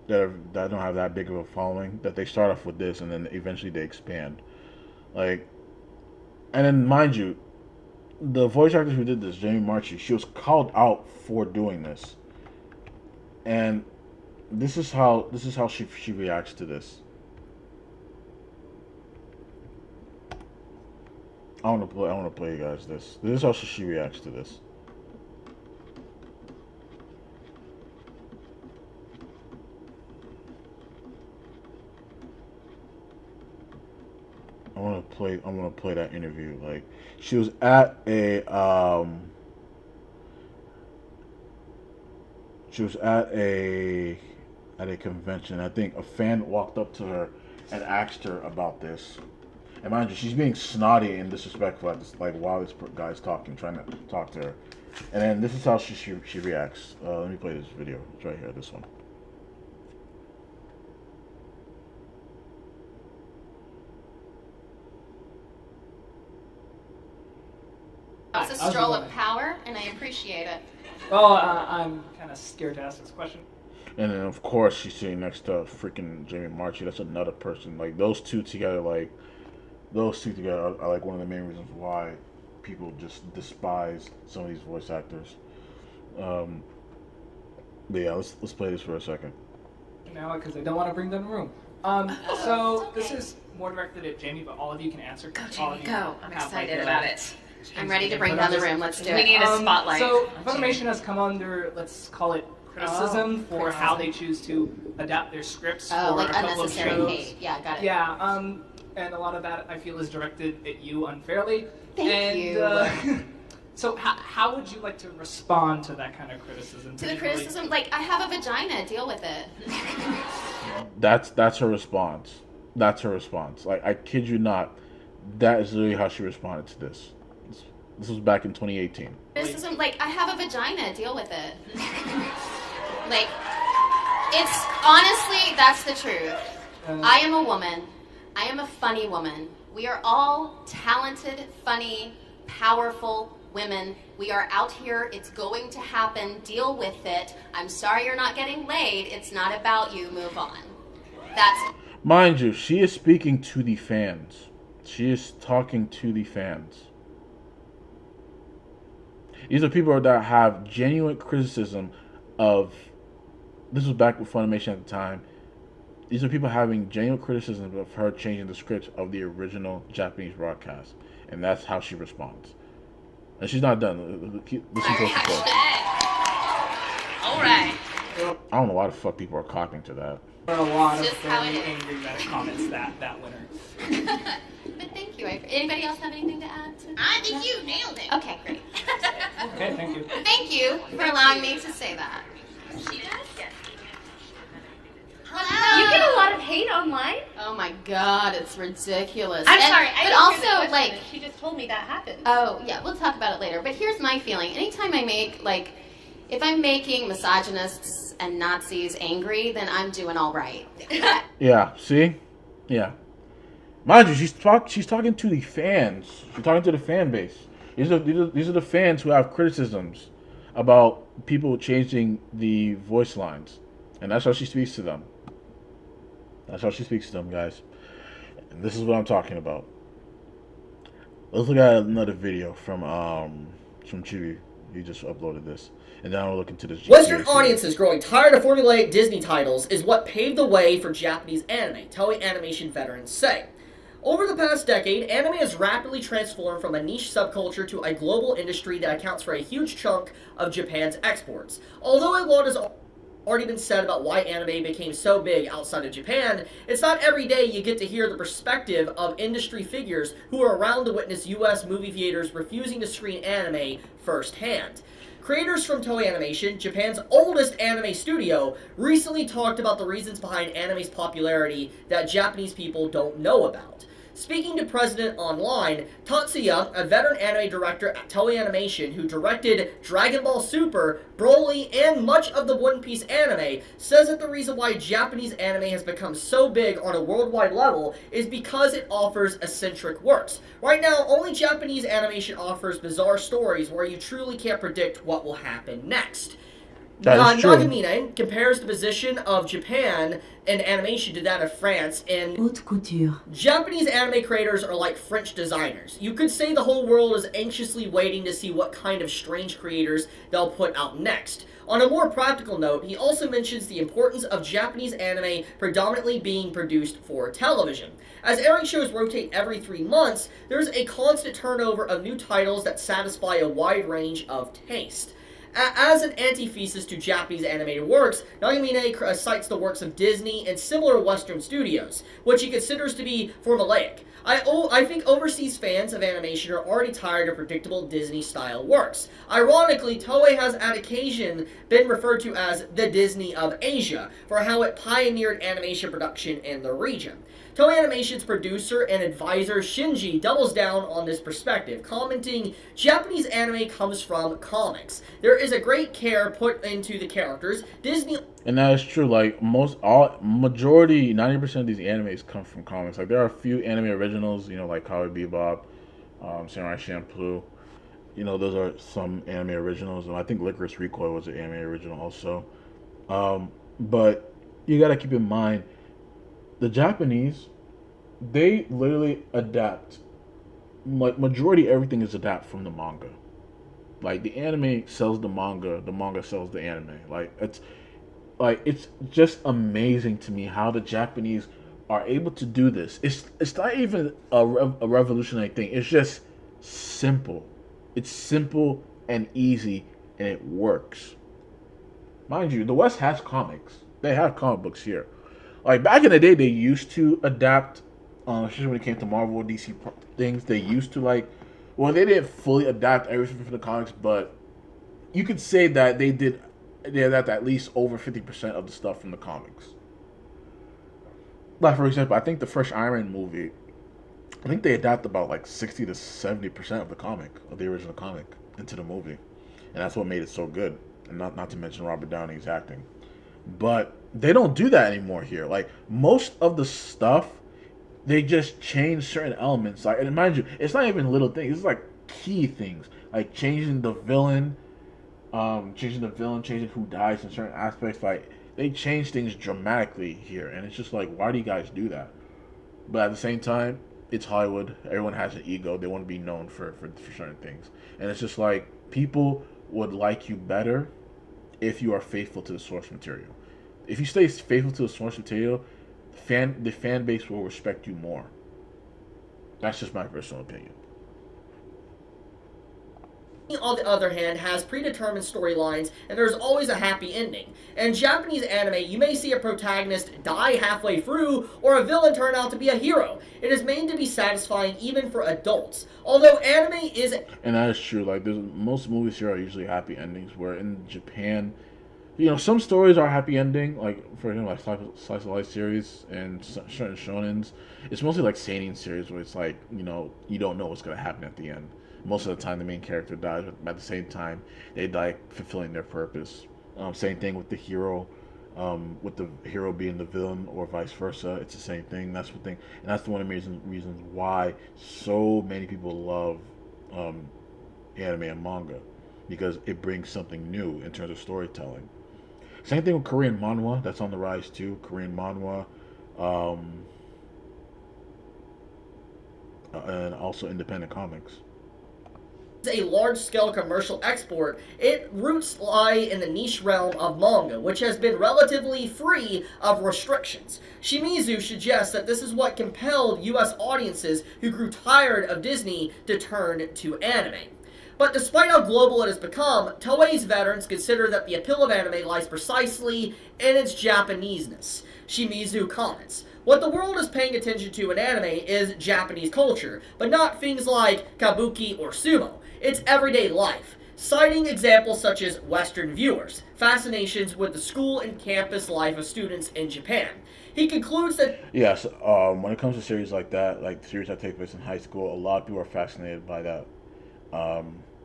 that don't have that big of a following. That they start off with this, and then eventually they expand. Like, and then mind you, the voice actress who did this, Jamie Marchi, she was called out for doing this, and this is how she reacts to this. I want to play you guys this. This is how she reacts to this. I'm gonna play that interview. Like, she was at a convention. I think a fan walked up to her and asked her about this. And mind you, she's being snotty and disrespectful at this, like, while this guy's talking, trying to talk to her. And then this is how she reacts. Let me play this video. It's right here, this one. It's a stroll of power, and I appreciate it. Well, I'm kind of scared to ask this question. And then, of course, she's sitting next to freaking Jamie Marchi. That's another person. Like, those two together are like one of the main reasons why people just despise some of these voice actors. But yeah, let's play this for a second. Now, because I don't want to bring them in the room. So this is more directed at Jamie, but all of you can answer. Go, Jamie, go. I'm excited about it. I'm ready to bring down the room. Let's do it. We need a spotlight. So Funimation has come under, let's call it, criticism for how they choose to adapt their scripts for like a couple of unnecessary shows. hate. Yeah, got it. Yeah, and a lot of that I feel is directed at you unfairly. Thank you. So how would you like to respond to that kind of criticism? To the criticism, like, I have a vagina. Deal with it. That's her response. That's her response. Like, I kid you not, that is literally how she responded to this. This was back in 2018. Criticism, like, I have a vagina. Deal with it. Like, it's honestly, that's the truth. I am a woman. I am a funny woman. We are all talented, funny, powerful women. We are out here. It's going to happen. Deal with it. I'm sorry you're not getting laid. It's not about you. Move on. That's... Mind you, she is speaking to the fans. She is talking to the fans. These are people that have genuine criticism of. This was back with Funimation at the time. These are people having genuine criticism of her changing the script of the original Japanese broadcast, and that's how she responds. And she's not done. Listen to what she says. All right. I don't know why the fuck people are copying to that. There are a lot of Just how very it is. angry Reddit comments that winner. But thank you. Anybody else have anything to add? I think you nailed it. Okay, great. Okay, thank you. Thank you for allowing me to say that. She does? Hello. You get a lot of hate online? Oh my god, it's ridiculous. I'm sorry, I but didn't also, hear the question, like, and she just told me that happened. oh yeah, we'll talk about it later. But here's my feeling: anytime I make if I'm making misogynists and Nazis angry, then I'm doing all right. Yeah, see? Yeah. Mind you, she's talking to the fans. She's talking to the fan base. These are the fans who have criticisms about people changing the voice lines. And that's how she speaks to them. That's how she speaks to them, guys. And this is what I'm talking about. Let's look at another video from Chibi. He just uploaded this. And then I'll look into this. Western audiences growing tired of formulaic Disney titles is what paved the way for Japanese anime, Toei Animation veterans say. Over the past decade, anime has rapidly transformed from a niche subculture to a global industry that accounts for a huge chunk of Japan's exports. Although a lot has already been said about why anime became so big outside of Japan, it's not every day you get to hear the perspective of industry figures who are around to witness US movie theaters refusing to screen anime firsthand. Creators from Toei Animation, Japan's oldest anime studio, recently talked about the reasons behind anime's popularity that Japanese people don't know about. Speaking to President Online, Tatsuya, a veteran anime director at Toei Animation who directed Dragon Ball Super, Broly, and much of the One Piece anime, says that the reason why Japanese anime has become so big on a worldwide level is because it offers eccentric works. Right now, only Japanese animation offers bizarre stories where you truly can't predict what will happen next. Nagamine compares the position of Japan in animation to that of France, and Haute couture. Japanese anime creators are like French designers. You could say the whole world is anxiously waiting to see what kind of strange creators they'll put out next. On a more practical note, he also mentions the importance of Japanese anime predominantly being produced for television. As airing shows rotate every 3 months, there's a constant turnover of new titles that satisfy a wide range of taste. As an antithesis to Japanese animated works, Nagamine cites the works of Disney and similar Western studios, which he considers to be formulaic. I think overseas fans of animation are already tired of predictable Disney-style works. Ironically, Toei has on occasion been referred to as the Disney of Asia for how it pioneered animation production in the region. Toei Animation's producer and advisor Shinji doubles down on this perspective, commenting, "Japanese anime comes from comics. There is a great care put into the characters. Disney..." And that is true. Like majority, 90% of these animes come from comics. Like there are a few anime originals, like Cowboy Bebop, Samurai Champloo. Those are some anime originals, and I think Licorice Recoil was an anime original also. But you gotta keep in mind, the Japanese, they literally adapt. Like majority everything is adapt from the manga. Like the anime sells the manga sells the anime. It's just amazing to me how the Japanese are able to do this. It's not even a revolutionary thing. It's just simple. It's simple and easy, and it works. Mind you, the West has comics. They have comic books here. Like back in the day, they used to adapt, especially when it came to Marvel or DC things. They used to they didn't fully adapt everything from the comics, but you could say that they adapt at least over 50% of the stuff from the comics. Like for example, I think the first Iron Man movie, I think they adapt about 60 to 70% of the original comic into the movie, and that's what made it so good. And not to mention Robert Downey's acting. But they don't do that anymore here. Like most of the stuff, they just change certain elements. And mind you, it's not even little things. It's key things, like changing the villain, changing who dies in certain aspects. They change things dramatically here, and it's just why do you guys do that? But at the same time, it's Hollywood. Everyone has an ego. They want to be known for certain things. And it's just like people would like you better if you are faithful to the source material. If you stay faithful to the source material, the fan base will respect you more. That's just my personal opinion. On the other hand, has predetermined storylines, and there's always a happy ending. In Japanese anime, you may see a protagonist die halfway through, or a villain turn out to be a hero. It is made to be satisfying even for adults. Although anime is... And that is true. Like, most movies here are usually happy endings, where in Japan, you know, some stories are happy ending, like, for example, like slice of life series and certain shonens. It's mostly like seinen series, where it's like, you know, you don't know what's going to happen at the end. Most of the time, the main character dies, but at the same time, they die fulfilling their purpose. Same thing with the hero, with the hero being the villain, or vice versa. It's the same thing. That's the thing, and that's one of the reasons why so many people love anime and manga, because it brings something new in terms of storytelling. Same thing with Korean manhwa. That's on the rise too. Korean manhwa, and also independent comics. A large-scale commercial export, its roots lie in the niche realm of manga, which has been relatively free of restrictions. Shimizu suggests that this is what compelled US audiences who grew tired of Disney to turn to anime. But despite how global it has become, Toei's veterans consider that the appeal of anime lies precisely in its Japaneseness. Shimizu comments, "What the world is paying attention to in anime is Japanese culture, but not things like kabuki or sumo. It's everyday life," citing examples such as Western viewers' fascinations with the school and campus life of students in Japan. He concludes that... Yes, when it comes to series like that, like series that take place in high school, a lot of people are fascinated by that.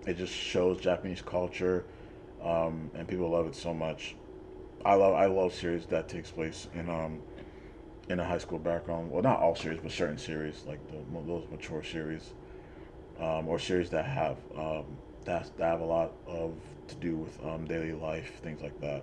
It just shows Japanese culture, and people love it so much. I love series that takes place in a high school background. Well, not all series, but certain series, like those mature series, or series that have a lot of to do with daily life, things like that.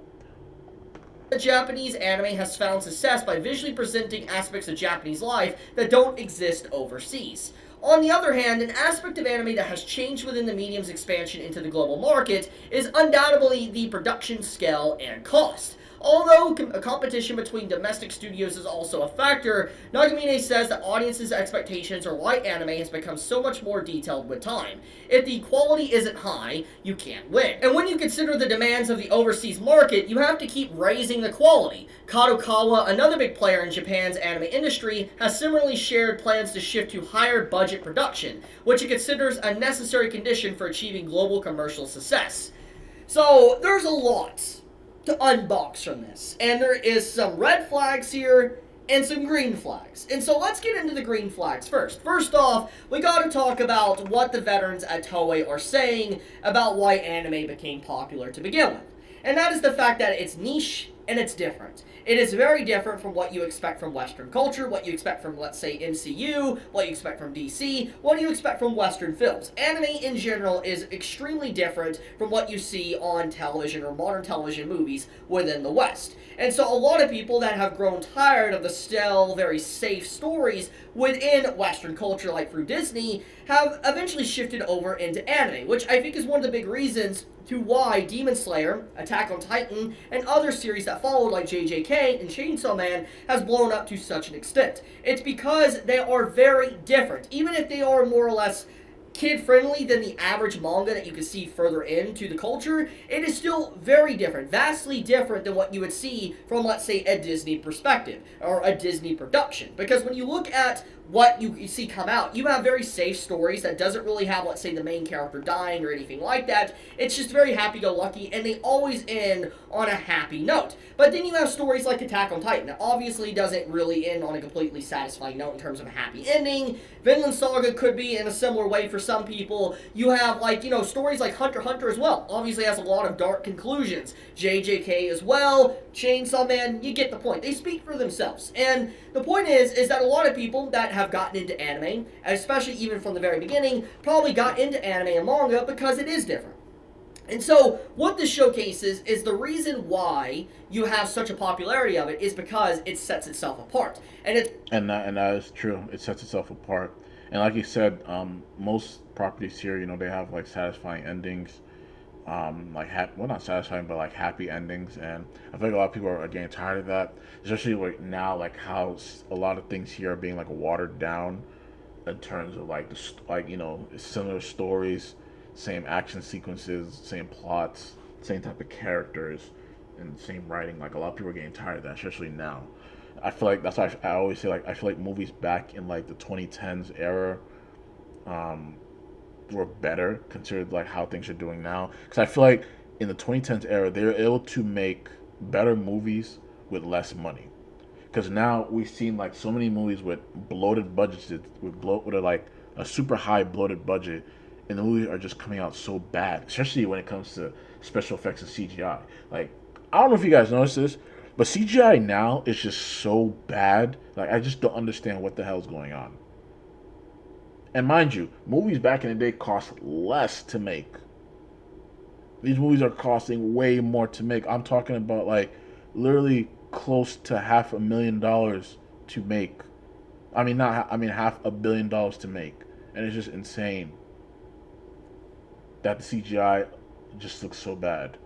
The Japanese anime has found success by visually presenting aspects of Japanese life that don't exist overseas. On the other hand, an aspect of anime that has changed within the medium's expansion into the global market is undoubtedly the production scale and cost. Although a competition between domestic studios is also a factor, Nagamine says that audiences' expectations are why anime has become so much more detailed with time. If the quality isn't high, you can't win. And when you consider the demands of the overseas market, you have to keep raising the quality. Kadokawa, another big player in Japan's anime industry, has similarly shared plans to shift to higher budget production, which it considers a necessary condition for achieving global commercial success. So, there's a lot to unbox from this, and there is some red flags here and some green flags. And so let's get into the green flags first. First off, we gotta talk about what the veterans at Toei are saying about why anime became popular to begin with. And that is the fact that it's niche and it's different. It is very different from what you expect from Western culture, what you expect from, let's say, MCU, what you expect from DC, what you expect from Western films. Anime in general is extremely different from what you see on television or modern television movies within the West. And so a lot of people that have grown tired of the still very safe stories within Western culture, like through Disney, have eventually shifted over into anime, which I think is one of the big reasons to why Demon Slayer, Attack on Titan, and other series that followed like JJK and Chainsaw Man has blown up to such an extent. It's because they are very different. Even if they are more or less kid-friendly than the average manga that you can see further into the culture, it is still very different, vastly different than what you would see from, let's say, a Disney perspective, or a Disney production. Because when you look at what you see come out, you have very safe stories that doesn't really have, let's say, the main character dying or anything like that. It's just very happy-go-lucky, and they always end on a happy note. But then you have stories like Attack on Titan that obviously doesn't really end on a completely satisfying note in terms of a happy ending. Vinland Saga could be in a similar way for some people. You have, like, you know, stories like Hunter x Hunter as well. Obviously has a lot of dark conclusions. JJK as well. Chainsaw Man, you get the point. They speak for themselves. And the point is that a lot of people that have gotten into anime, especially even from the very beginning, probably got into anime and manga because it is different. And so, what this showcases is the reason why you have such a popularity of it is because it sets itself apart, and that is true. It sets itself apart, and like you said, most properties here, they have like satisfying endings, like well, not satisfying, but like happy endings, and I think a lot of people are getting tired of that, especially like now, like how a lot of things here are being like watered down in terms of like similar stories, same action sequences, same plots, same type of characters, and same writing. Like a lot of people are getting tired of that, especially now. I feel like that's why I always say, like, I feel like movies back in like the 2010s era were better considered like how things are doing now. Because I feel like in the 2010s era they were able to make better movies with less money. Because now we've seen like so many movies with bloated budgets, with like a super high bloated budget, and the movies are just coming out so bad, especially when it comes to special effects and CGI. Like, I don't know if you guys notice this, but CGI now is just so bad. Like, I just don't understand what the hell's going on. And mind you, movies back in the day cost less to make. These movies are costing way more to make. I'm talking about like literally close to $500,000 to make. $500 million to make. And it's just insane that the CGI just looks so bad.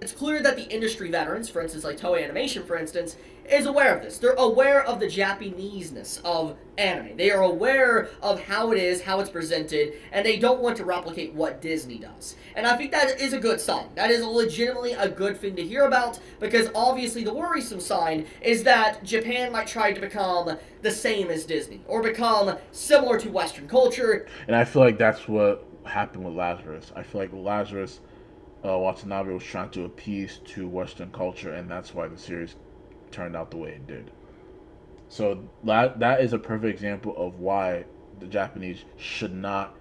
It's clear that the industry veterans, for instance, like Toei Animation, for instance, is aware of this. They're aware of the Japanese-ness of anime. They are aware of how it is, how it's presented, and they don't want to replicate what Disney does. And I think that is a good sign. That is legitimately a good thing to hear about, because obviously the worrisome sign is that Japan might try to become the same as Disney, or become similar to Western culture. And I feel like that's what happened with Lazarus. I feel like Lazarus, Watanabe was trying to appease to Western culture, and that's why the series turned out the way it did. So that is a perfect example of why the Japanese should not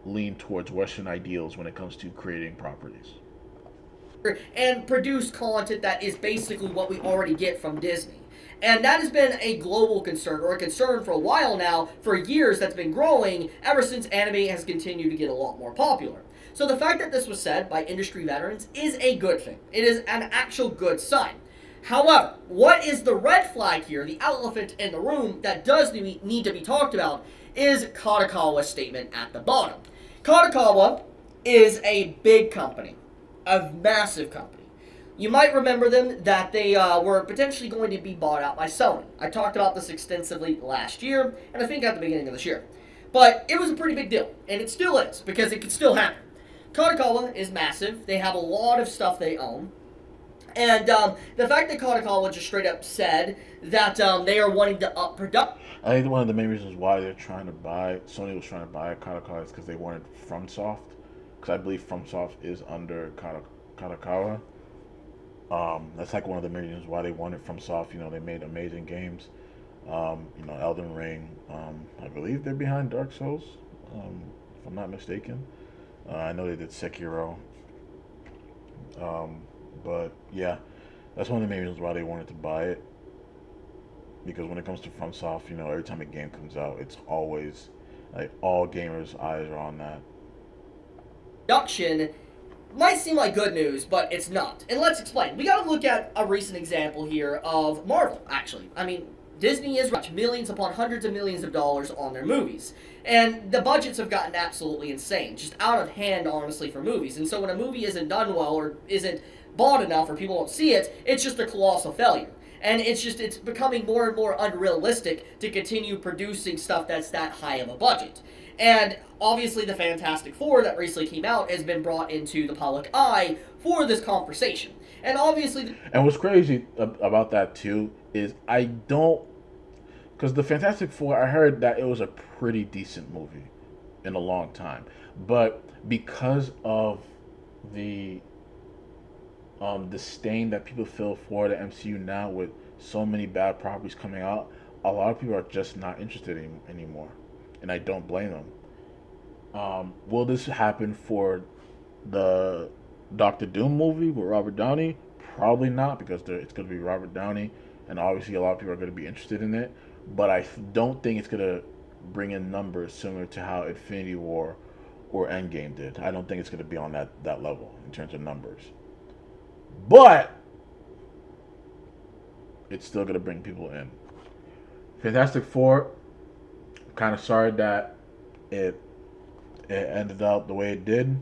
lean towards Western ideals when it comes to creating properties. And produce content that is basically what we already get from Disney. And that has been a global concern, or a concern for a while now, for years that's been growing ever since anime has continued to get a lot more popular. So the fact that this was said by industry veterans is a good thing. It is an actual good sign. However, what is the red flag here, the elephant in the room that does need to be talked about, is Kadokawa's statement at the bottom. Kadokawa is a big company, a massive company. You might remember them that they were potentially going to be bought out by Sony. I talked about this extensively last year, and I think at the beginning of this year. But it was a pretty big deal, and it still is, because it could still happen. Kadokawa is massive. They have a lot of stuff they own. And the fact that Kadokawa just straight up said that they are wanting to up production. I think one of the main reasons why Sony was trying to buy Kadokawa is because they wanted FromSoft. Because I believe FromSoft is under Kadokawa. That's like one of the main reasons why they wanted FromSoft. They made amazing games. Elden Ring. I believe they're behind Dark Souls, if I'm not mistaken. I know they did Sekiro. But yeah, that's one of the main reasons why they wanted to buy it. Because when it comes to FromSoft, every time a game comes out, it's always like all gamers' eyes are on that. Production might seem like good news, but it's not. And let's explain. We gotta look at a recent example here of Marvel, actually. I mean, Disney is millions upon hundreds of millions of dollars on their movies. And the budgets have gotten absolutely insane. Just out of hand, honestly, for movies. And so when a movie isn't done well, or isn't bought enough, or people don't see it, it's just a colossal failure. And it's becoming more and more unrealistic to continue producing stuff that's that high of a budget. And obviously the Fantastic Four that recently came out has been brought into the public eye for this conversation. And obviously... And what's crazy about that too is because the Fantastic Four, I heard that it was a pretty decent movie in a long time. But because of the disdain that people feel for the MCU now with so many bad properties coming out, a lot of people are just not interested anymore. And I don't blame them. Will this happen for the Doctor Doom movie with Robert Downey? Probably not, because it's going to be Robert Downey, and obviously a lot of people are going to be interested in it. But I don't think it's going to bring in numbers similar to how Infinity War or Endgame did. I don't think it's going to be on that level in terms of numbers. But it's still going to bring people in. Fantastic Four, I'm kind of sorry that it ended out the way it did,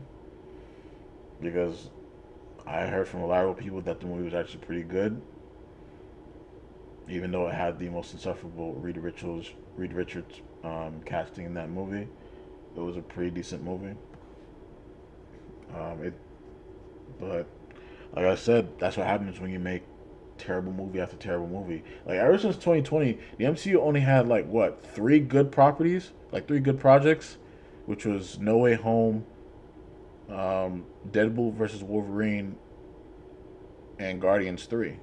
because I heard from a lot of people that the movie was actually pretty good, even though it had the most insufferable Reed Richards casting in that movie. It was a pretty decent movie. But like I said, that's what happens when you make terrible movie after terrible movie. Like, ever since 2020, the MCU only had like what, 3 good properties, like 3 good projects, which was No Way Home, Deadpool versus Wolverine, and Guardians 3.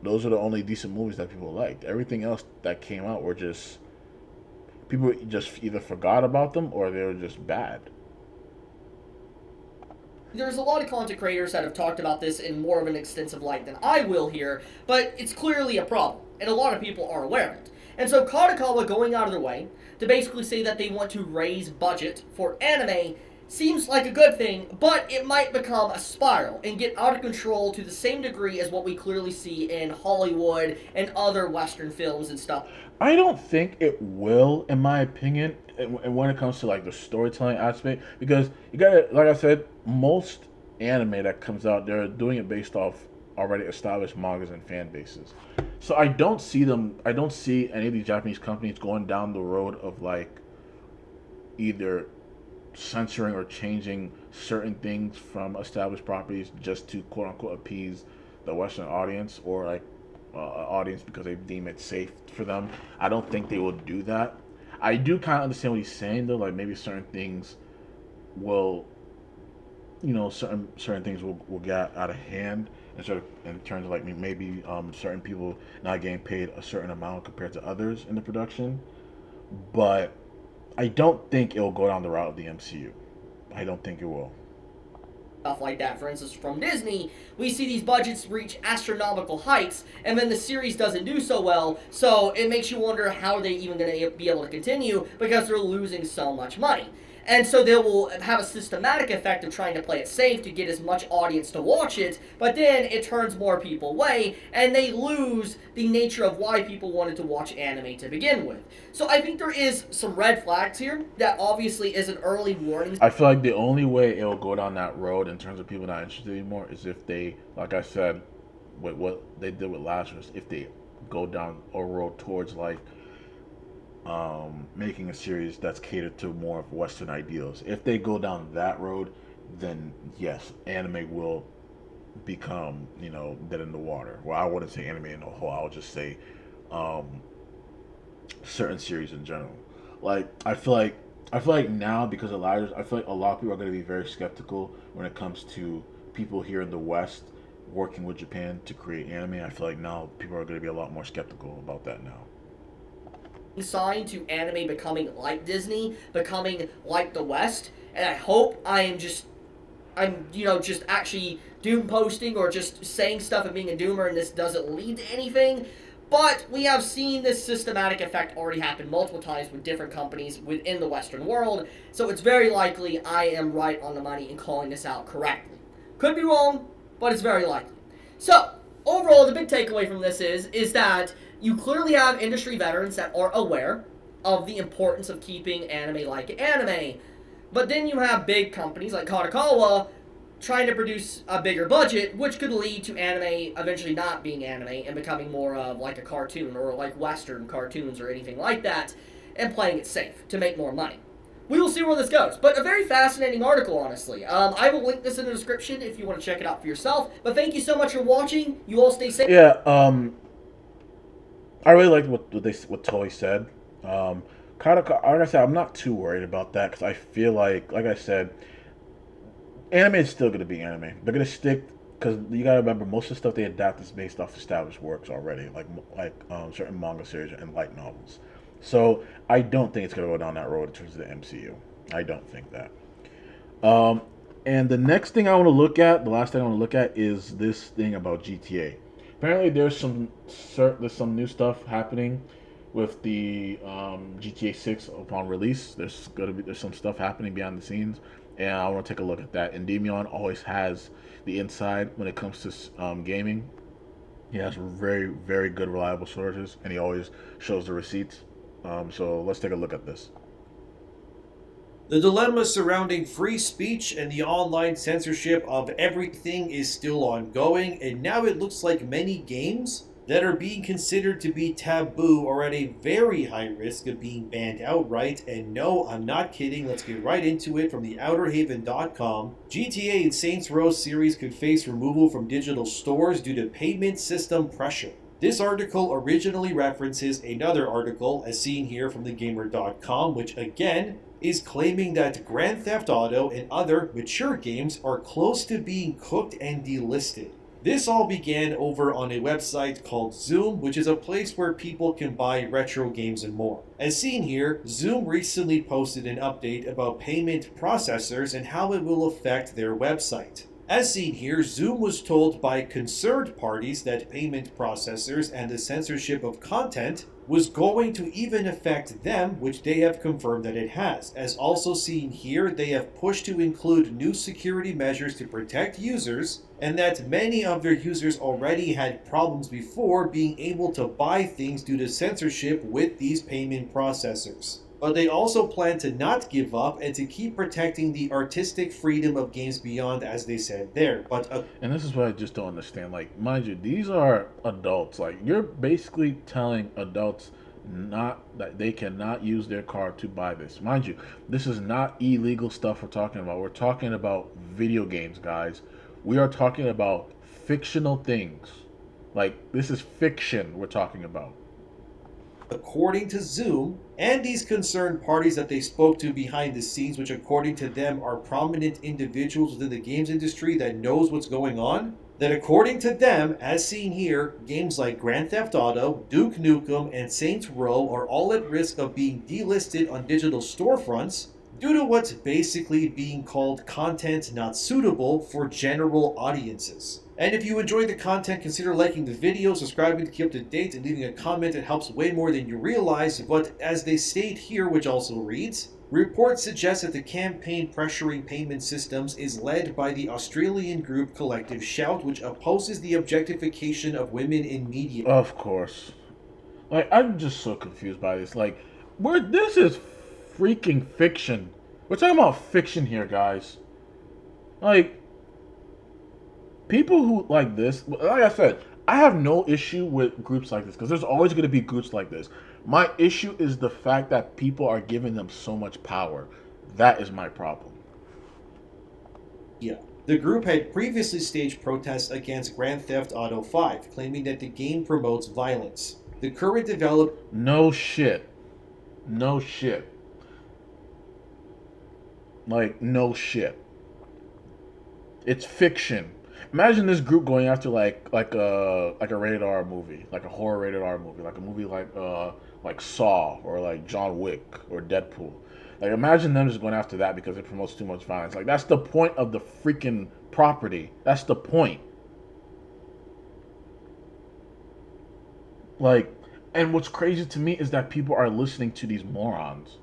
Those are the only decent movies that people liked. Everything else that came out were just, people just either forgot about them or they were just bad. There's a lot of content creators that have talked about this in more of an extensive light than I will here, but it's clearly a problem, and a lot of people are aware of it. And so Kadokawa going out of their way to basically say that they want to raise budget for anime seems like a good thing, but it might become a spiral and get out of control to the same degree as what we clearly see in Hollywood and other Western films and stuff. I don't think it will, in my opinion, and when it comes to like the storytelling aspect, because you gotta, like I said, most anime that comes out, they're doing it based off already established mangas and fan bases. So I don't see any of these Japanese companies going down the road of like either censoring or changing certain things from established properties just to quote unquote appease the Western audience, or like audience because they deem it safe for them. I don't think they will do that. I do kind of understand what he's saying though. Like, maybe certain things will, certain things will get out of hand, and sort of in terms of like maybe certain people not getting paid a certain amount compared to others in the production. But I don't think it will go down the route of the MCU. I don't think it will. Stuff like that. For instance, from Disney, we see these budgets reach astronomical heights, and then the series doesn't do so well, so it makes you wonder how they're even going to be able to continue, because they're losing so much money. And so they will have a systematic effect of trying to play it safe to get as much audience to watch it, but then it turns more people away, and they lose the nature of why people wanted to watch anime to begin with. So I think there is some red flags here that obviously is an early warning. I feel like the only way it will go down that road in terms of people not interested anymore is if they, like I said, what they did with Lazarus, if they go down a road towards like making a series that's catered to more of Western ideals. If they go down that road, then yes, anime will become, dead in the water. Well, I wouldn't say anime in the whole. I would just say certain series in general. Like, I feel like now, because of Lazarus, I feel like a lot of people are going to be very skeptical when it comes to people here in the West working with Japan to create anime. I feel like now people are going to be a lot more skeptical about that now. Sign to anime becoming like Disney, becoming like the West, and I hope I'm just actually doom posting or just saying stuff and being a doomer and this doesn't lead to anything, but we have seen this systematic effect already happen multiple times with different companies within the Western world, so it's very likely I am right on the money in calling this out correctly. Could be wrong, but it's very likely. So, overall, the big takeaway from this is that you clearly have industry veterans that are aware of the importance of keeping anime like anime. But then you have big companies like Kadokawa trying to produce a bigger budget, which could lead to anime eventually not being anime and becoming more of like a cartoon or like Western cartoons or anything like that, and playing it safe to make more money. We will see where this goes, but a very fascinating article, honestly. I will link this in the description if you want to check it out for yourself. But thank you so much for watching. You all stay safe. Yeah, I really liked what Toei said. Like I said, I'm not too worried about that because I feel like I said, anime is still going to be anime. They're going to stick, because you got to remember, most of the stuff they adapt is based off established works already, like certain manga series and light novels. So I don't think it's going to go down that road in terms of the MCU. I don't think that. And the next thing I want to look at, the last thing I want to look at, is this thing about GTA. Apparently, there's some new stuff happening with the GTA 6 upon release. There's some stuff happening behind the scenes, and I want to take a look at that. And Endymion always has the inside when it comes to gaming. He has very, very good, reliable sources, and he always shows the receipts. So let's take a look at this. The dilemma surrounding free speech and the online censorship of everything is still ongoing, and now it looks like many games that are being considered to be taboo are at a very high risk of being banned outright. And no, I'm not kidding, let's get right into it. From the outerhaven.com, GTA and Saints Row series could face removal from digital stores due to payment system pressure. This article originally references another article, as seen here from thegamer.com, which again is claiming that Grand Theft Auto and other mature games are close to being cooked and delisted. This all began over on a website called Zoom, which is a place where people can buy retro games and more. As seen here, Zoom recently posted an update about payment processors and how it will affect their website. As seen here, Zoom was told by concerned parties that payment processors and the censorship of content was going to even affect them, which they have confirmed that it has. As also seen here, they have pushed to include new security measures to protect users, and that many of their users already had problems before being able to buy things due to censorship with these payment processors. But they also plan to not give up and to keep protecting the artistic freedom of games beyond, as they said there. And this is what I just don't understand. Like, mind you, these are adults. Like, you're basically telling adults not that they cannot use their card to buy this. Mind you, this is not illegal stuff we're talking about. We're talking about video games, guys. We are talking about fictional things. Like, this is fiction we're talking about. According to Zoom, and these concerned parties that they spoke to behind the scenes, which according to them are prominent individuals within the games industry that knows what's going on, that according to them, as seen here, games like Grand Theft Auto, Duke Nukem, and Saints Row are all at risk of being delisted on digital storefronts due to what's basically being called content not suitable for general audiences. And if you enjoy the content, consider liking the video, subscribing to keep up to date, and leaving a comment. It helps way more than you realize. But as they state here, which also reads, reports suggest that the campaign pressuring payment systems is led by the Australian group Collective Shout, which opposes the objectification of women in media. Of course. Like, I'm just so confused by this. Like, this is freaking fiction. We're talking about fiction here, guys. Like, people who like this, like I said, I have no issue with groups like this because there's always going to be groups like this. My issue is the fact that people are giving them so much power. That is my problem. Yeah. The group had previously staged protests against Grand Theft Auto 5, claiming that the game promotes violence. The current developer... No shit. No shit. Like, no shit. It's fiction. Imagine this group going after like a rated R movie, like a horror rated R movie, like a movie like Saw or like John Wick or Deadpool. Like, imagine them just going after that because it promotes too much violence. Like, that's the point of the freaking property. That's the point. Like, and what's crazy to me is that people are listening to these morons.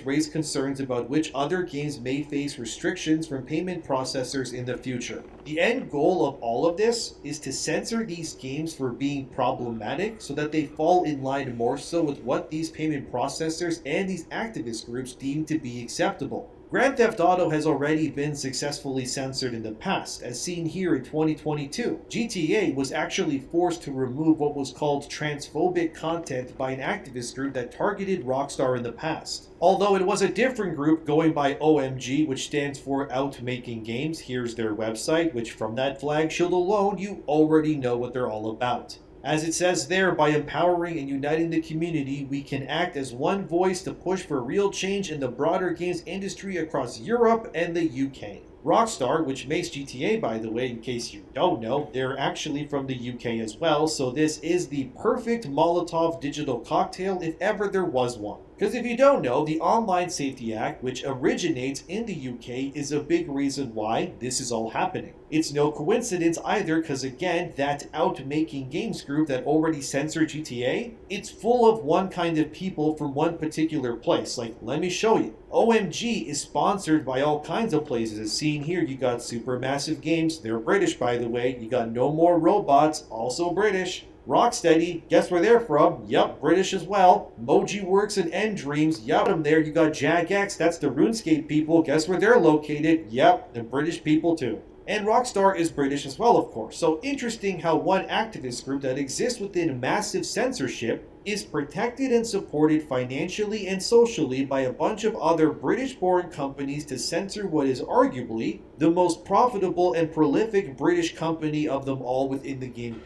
Raise concerns about which other games may face restrictions from payment processors in the future. The end goal of all of this is to censor these games for being problematic so that they fall in line more so with what these payment processors and these activist groups deem to be acceptable. Grand Theft Auto has already been successfully censored in the past, as seen here in 2022. GTA was actually forced to remove what was called transphobic content by an activist group that targeted Rockstar in the past. Although it was a different group going by OMG, which stands for Out Making Games. Here's their website, which from that flag shield alone, you already know what they're all about. As it says there, by empowering and uniting the community, we can act as one voice to push for real change in the broader games industry across Europe and the UK. Rockstar, which makes GTA by the way, in case you don't know, they're actually from the UK as well, so this is the perfect Molotov digital cocktail if ever there was one. Because if you don't know, the Online Safety Act, which originates in the UK, is a big reason why this is all happening. It's no coincidence either, because again, that out-making games group that already censored GTA, it's full of one kind of people from one particular place. Like, let me show you. OMG is sponsored by all kinds of places. As seen here, you got Supermassive Games, they're British by the way. You got No More Robots, also British. Rocksteady, guess where they're from? Yup, British as well. Moji Works and End Dreams, yup, them there. You got Jagex, that's the RuneScape people. Guess where they're located? Yup, they're British people too. And Rockstar is British as well, of course. So interesting how one activist group that exists within massive censorship is protected and supported financially and socially by a bunch of other British-born companies to censor what is arguably the most profitable and prolific British company of them all within the game.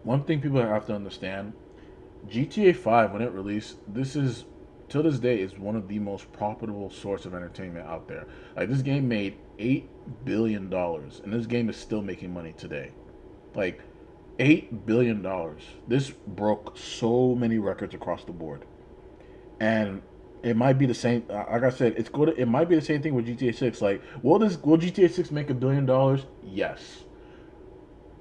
One thing people have to understand, GTA 5, when it released, till this day, is one of the most profitable source of entertainment out there. Like, this game made $8 billion, and this game is still making money today. Like, $8 billion. This broke so many records across the board. And it might be the same, like I said, it might be the same thing with GTA 6. Like, will GTA 6 make $1 billion? Yes.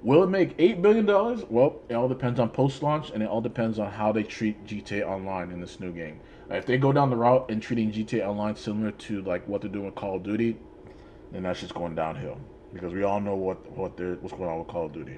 Will it make $8 billion? Well, it all depends on post-launch, and it all depends on how they treat GTA Online in this new game. If they go down the route in treating GTA Online similar to like what they're doing with Call of Duty, then that's just going downhill. Because we all know what's going on with Call of Duty.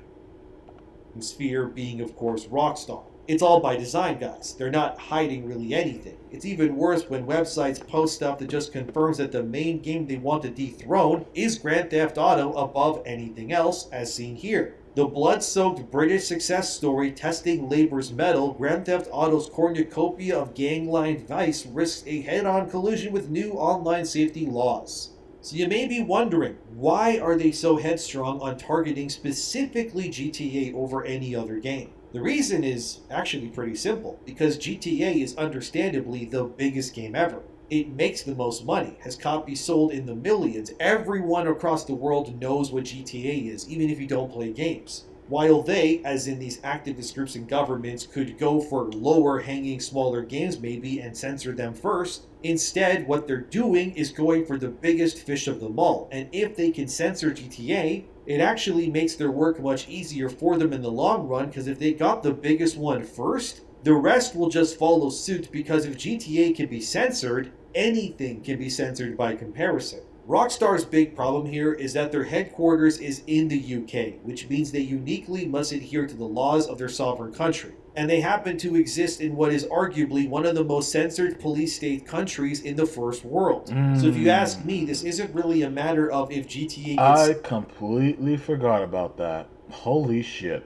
Sphere being, of course, Rockstar. It's all by design, guys. They're not hiding really anything. It's even worse when websites post stuff that just confirms that the main game they want to dethrone is Grand Theft Auto above anything else, as seen here. The blood-soaked British success story testing Labour's mettle, Grand Theft Auto's cornucopia of gangland vice risks a head-on collision with new online safety laws. So you may be wondering, why are they so headstrong on targeting specifically GTA over any other game? The reason is actually pretty simple, because GTA is understandably the biggest game ever. It makes the most money, has copies sold in the millions. Everyone across the world knows what GTA is, even if you don't play games. While they, as in these activist groups and governments, could go for lower hanging smaller games maybe and censor them first, instead what they're doing is going for the biggest fish of them all. And if they can censor GTA, it actually makes their work much easier for them in the long run, because if they got the biggest one first, the rest will just follow suit, because if GTA can be censored, anything can be censored by comparison. Rockstar's big problem here is that their headquarters is in the UK, which means they uniquely must adhere to the laws of their sovereign country. And they happen to exist in what is arguably one of the most censored police state countries in the first world. So if you ask me, this isn't really a matter of if GTA gets... I completely forgot about that. Holy shit.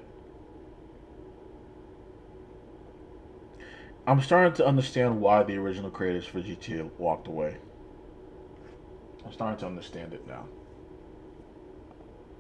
I'm starting to understand why the original creators for GTA walked away. I'm starting to understand it now.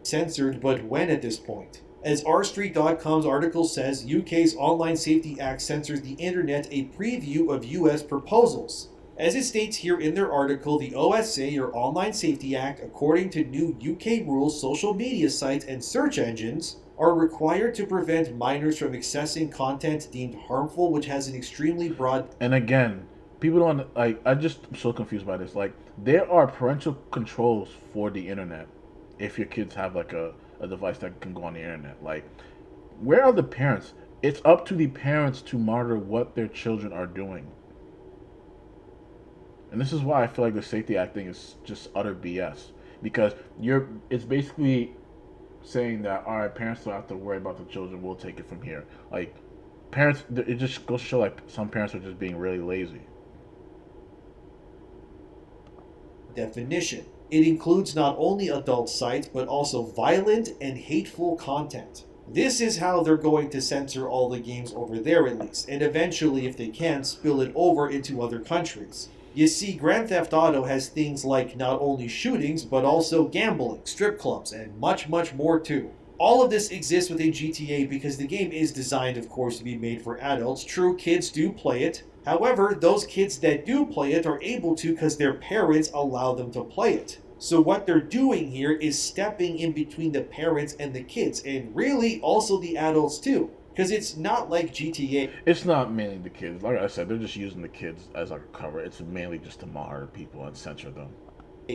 Censored, but when at this point? As rstreet.com's article says, UK's Online Safety Act censors the internet, a preview of US proposals. As it states here in their article, the OSA, or Online Safety Act, according to new UK rules, social media sites and search engines are required to prevent minors from accessing content deemed harmful, which has an extremely broad... And again, people don't, I'm so confused by this. Like, there are parental controls for the internet if your kids have like a device that can go on the internet. Like, where are the parents? It's up to the parents to monitor what their children are doing. And this is why I feel like the Safety Act thing is just utter BS. Because it's basically saying that, all right, parents don't have to worry about the children, we'll take it from here. Like, parents, it just goes to show like some parents are just being really lazy. Definition. It includes not only adult sites, but also violent and hateful content. This is how they're going to censor all the games over there at least, and eventually, if they can, spill it over into other countries. You see, Grand Theft Auto has things like not only shootings, but also gambling, strip clubs, and much, much more too. All of this exists within GTA because the game is designed, of course, to be made for adults. True, kids do play it. However, those kids that do play it are able to because their parents allow them to play it. So what they're doing here is stepping in between the parents and the kids, and really also the adults too. Because it's not like GTA. It's not mainly the kids. Like I said, they're just using the kids as like a cover. It's mainly just to mar people and censor them.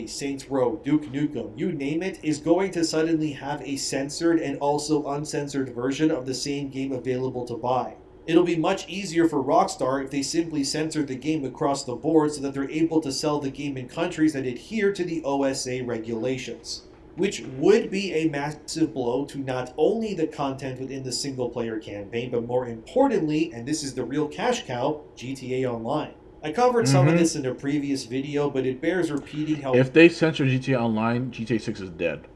Saints Row, Duke Nukem, you name it, is going to suddenly have a censored and also uncensored version of the same game available to buy. It'll be much easier for Rockstar if they simply censor the game across the board so that they're able to sell the game in countries that adhere to the OSA regulations, which would be a massive blow to not only the content within the single-player campaign, but more importantly, and this is the real cash cow, GTA Online. I covered some of this in a previous video, but it bears repeating how if they censor GTA Online, GTA 6 is dead.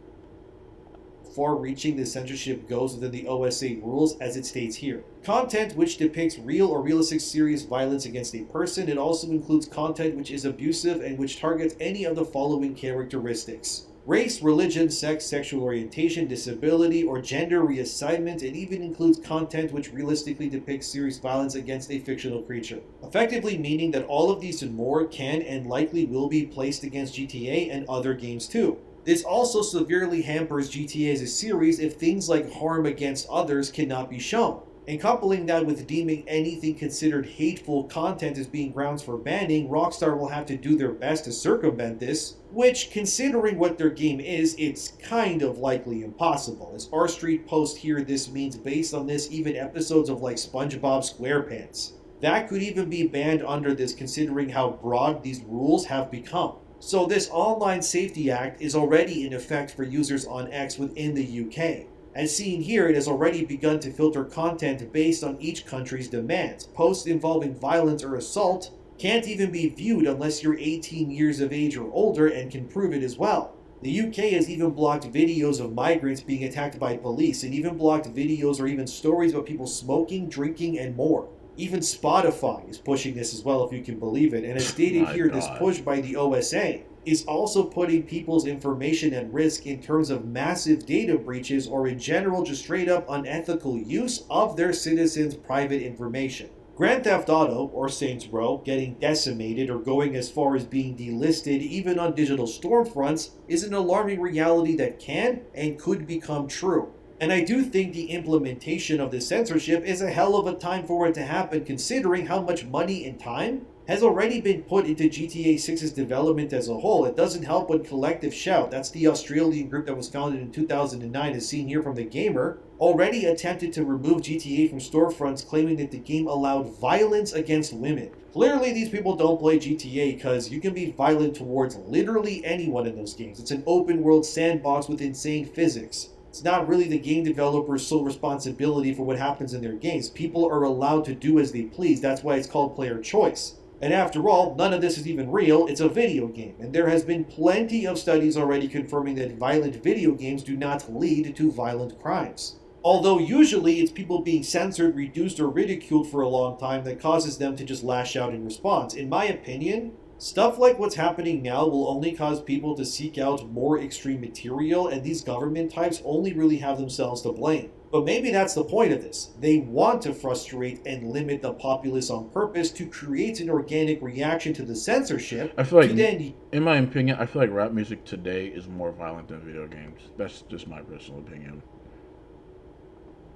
Far-reaching the censorship goes within the OSA rules, as it states here. Content which depicts real or realistic serious violence against a person. It also includes content which is abusive and which targets any of the following characteristics: race, religion, sex, sexual orientation, disability, or gender reassignment. It even includes content which realistically depicts serious violence against a fictional creature. Effectively meaning that all of these and more can and likely will be placed against GTA and other games too. This also severely hampers GTA as a series if things like harm against others cannot be shown. And coupling that with deeming anything considered hateful content as being grounds for banning, Rockstar will have to do their best to circumvent this, which, considering what their game is, it's kind of likely impossible. As R Street posts here, this means based on this, even episodes of like SpongeBob SquarePants. That could even be banned under this, considering how broad these rules have become. So this Online Safety Act is already in effect for users on X within the UK. As seen here, it has already begun to filter content based on each country's demands. Posts involving violence or assault can't even be viewed unless you're 18 years of age or older and can prove it as well. The UK has even blocked videos of migrants being attacked by police, and even blocked videos or even stories about people smoking, drinking, and more. Even Spotify is pushing this as well, if you can believe it. And as stated here, this push by the OSA is also putting people's information at risk in terms of massive data breaches or in general just straight up unethical use of their citizens' private information. Grand Theft Auto, or Saints Row, getting decimated or going as far as being delisted even on digital storefronts is an alarming reality that can and could become true. And I do think the implementation of this censorship is a hell of a time for it to happen, considering how much money and time has already been put into GTA 6's development as a whole. It doesn't help when Collective Shout, that's the Australian group that was founded in 2009 as seen here from The Gamer, already attempted to remove GTA from storefronts, claiming that the game allowed violence against women. Clearly these people don't play GTA because you can be violent towards literally anyone in those games. It's an open world sandbox with insane physics. It's not really the game developer's sole responsibility for what happens in their games. People are allowed to do as they please. That's why it's called player choice. And after all, none of this is even real. It's a video game. And there has been plenty of studies already confirming that violent video games do not lead to violent crimes. Although usually it's people being censored, reduced, or ridiculed for a long time that causes them to just lash out in response. In my opinion, stuff like what's happening now will only cause people to seek out more extreme material, and these government types only really have themselves to blame. But maybe that's the point of this. They want to frustrate and limit the populace on purpose to create an organic reaction to the censorship. I feel like, in my opinion, I feel like rap music today is more violent than video games. That's just my personal opinion.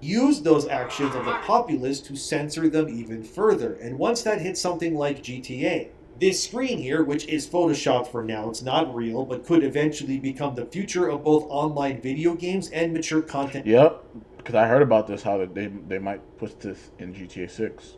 Use those actions of the populace to censor them even further. And once that hits something like GTA, this screen here, which is photoshopped for now, it's not real, but could eventually become the future of both online video games and mature content. Yep, because I heard about this, how they might put this in GTA 6.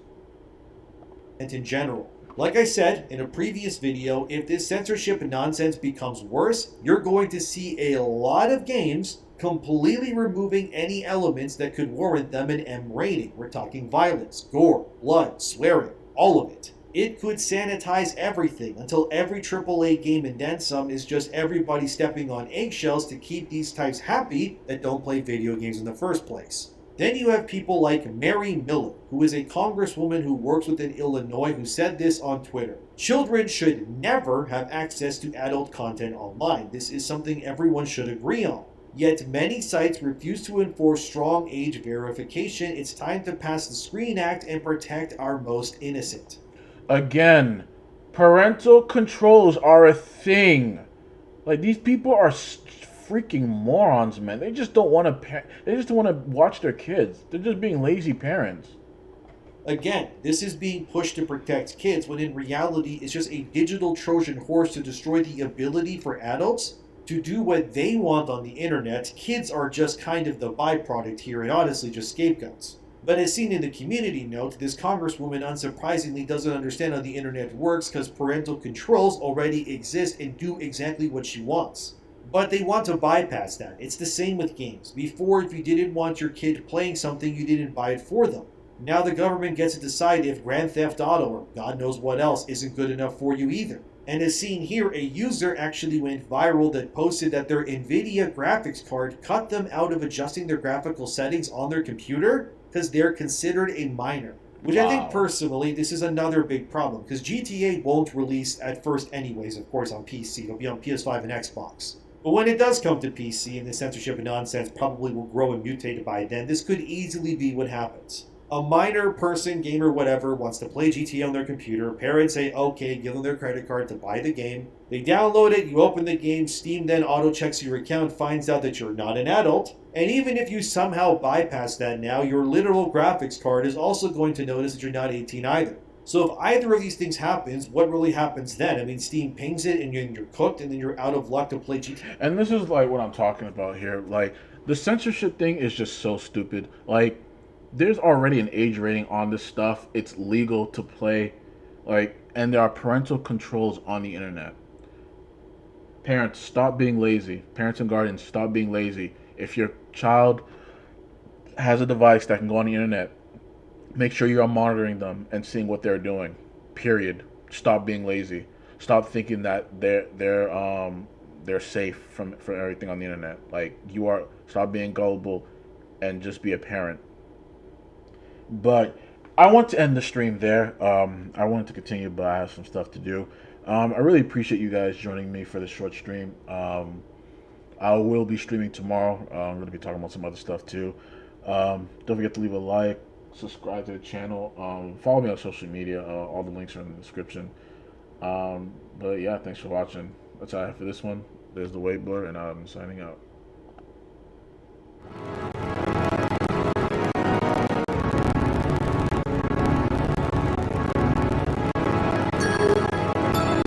And in general. Like I said in a previous video, if this censorship nonsense becomes worse, you're going to see a lot of games completely removing any elements that could warrant them an M rating. We're talking violence, gore, blood, swearing, all of it. It could sanitize everything until every AAA game and then some is just everybody stepping on eggshells to keep these types happy that don't play video games in the first place. Then you have people like Mary Miller, who is a congresswoman who works within Illinois, who said this on Twitter. Children should never have access to adult content online. This is something everyone should agree on. Yet many sites refuse to enforce strong age verification. It's time to pass the Screen Act and protect our most innocent. Again, parental controls are a thing. Like, these people are freaking morons, man. They just don't want to. They just don't want to watch their kids. They're just being lazy parents. Again, this is being pushed to protect kids when in reality it's just a digital Trojan horse to destroy the ability for adults to do what they want on the internet. Kids are just kind of the byproduct here and honestly just scapegoats. But as seen in the community note, this congresswoman unsurprisingly doesn't understand how the internet works because parental controls already exist and do exactly what she wants. But they want to bypass that. It's the same with games. Before, if you didn't want your kid playing something, you didn't buy it for them. Now the government gets to decide if Grand Theft Auto or God knows what else isn't good enough for you either. And as seen here, a user actually went viral that posted that their Nvidia graphics card cut them out of adjusting their graphical settings on their computer because they're considered a minor. Which I think personally, this is another big problem because GTA won't release at first anyways, of course, on PC. It'll be on PS5 and Xbox. But when it does come to PC and the censorship and nonsense probably will grow and mutate by then, this could easily be what happens. A minor person, gamer, whatever, wants to play GTA on their computer. Parents say, okay, give them their credit card to buy the game. They download it, you open the game, Steam then auto-checks your account, finds out that you're not an adult. And even if you somehow bypass that now, your literal graphics card is also going to notice that you're not 18 either. So if either of these things happens, what really happens then? I mean, Steam pings it and you're cooked and then you're out of luck to play GTA. And this is like what I'm talking about here. Like, the censorship thing is just so stupid. Like, there's already an age rating on this stuff. It's legal to play, like, and there are parental controls on the internet. Parents, stop being lazy. Parents and guardians, stop being lazy. If your child has a device that can go on the internet, make sure you are monitoring them and seeing what they're doing. Period. Stop being lazy. Stop thinking that they're safe from everything on the internet. Like, stop being gullible and just be a parent. But I want to end the stream there. I wanted to continue, but I have some stuff to do. I really appreciate you guys joining me for this short stream. I will be streaming tomorrow. I'm going to be talking about some other stuff too. Don't forget to leave a like, subscribe to the channel, follow me on social media. All the links are in the description. But yeah, thanks for watching. That's all I have for this one. There's the weight blur, and I'm signing out.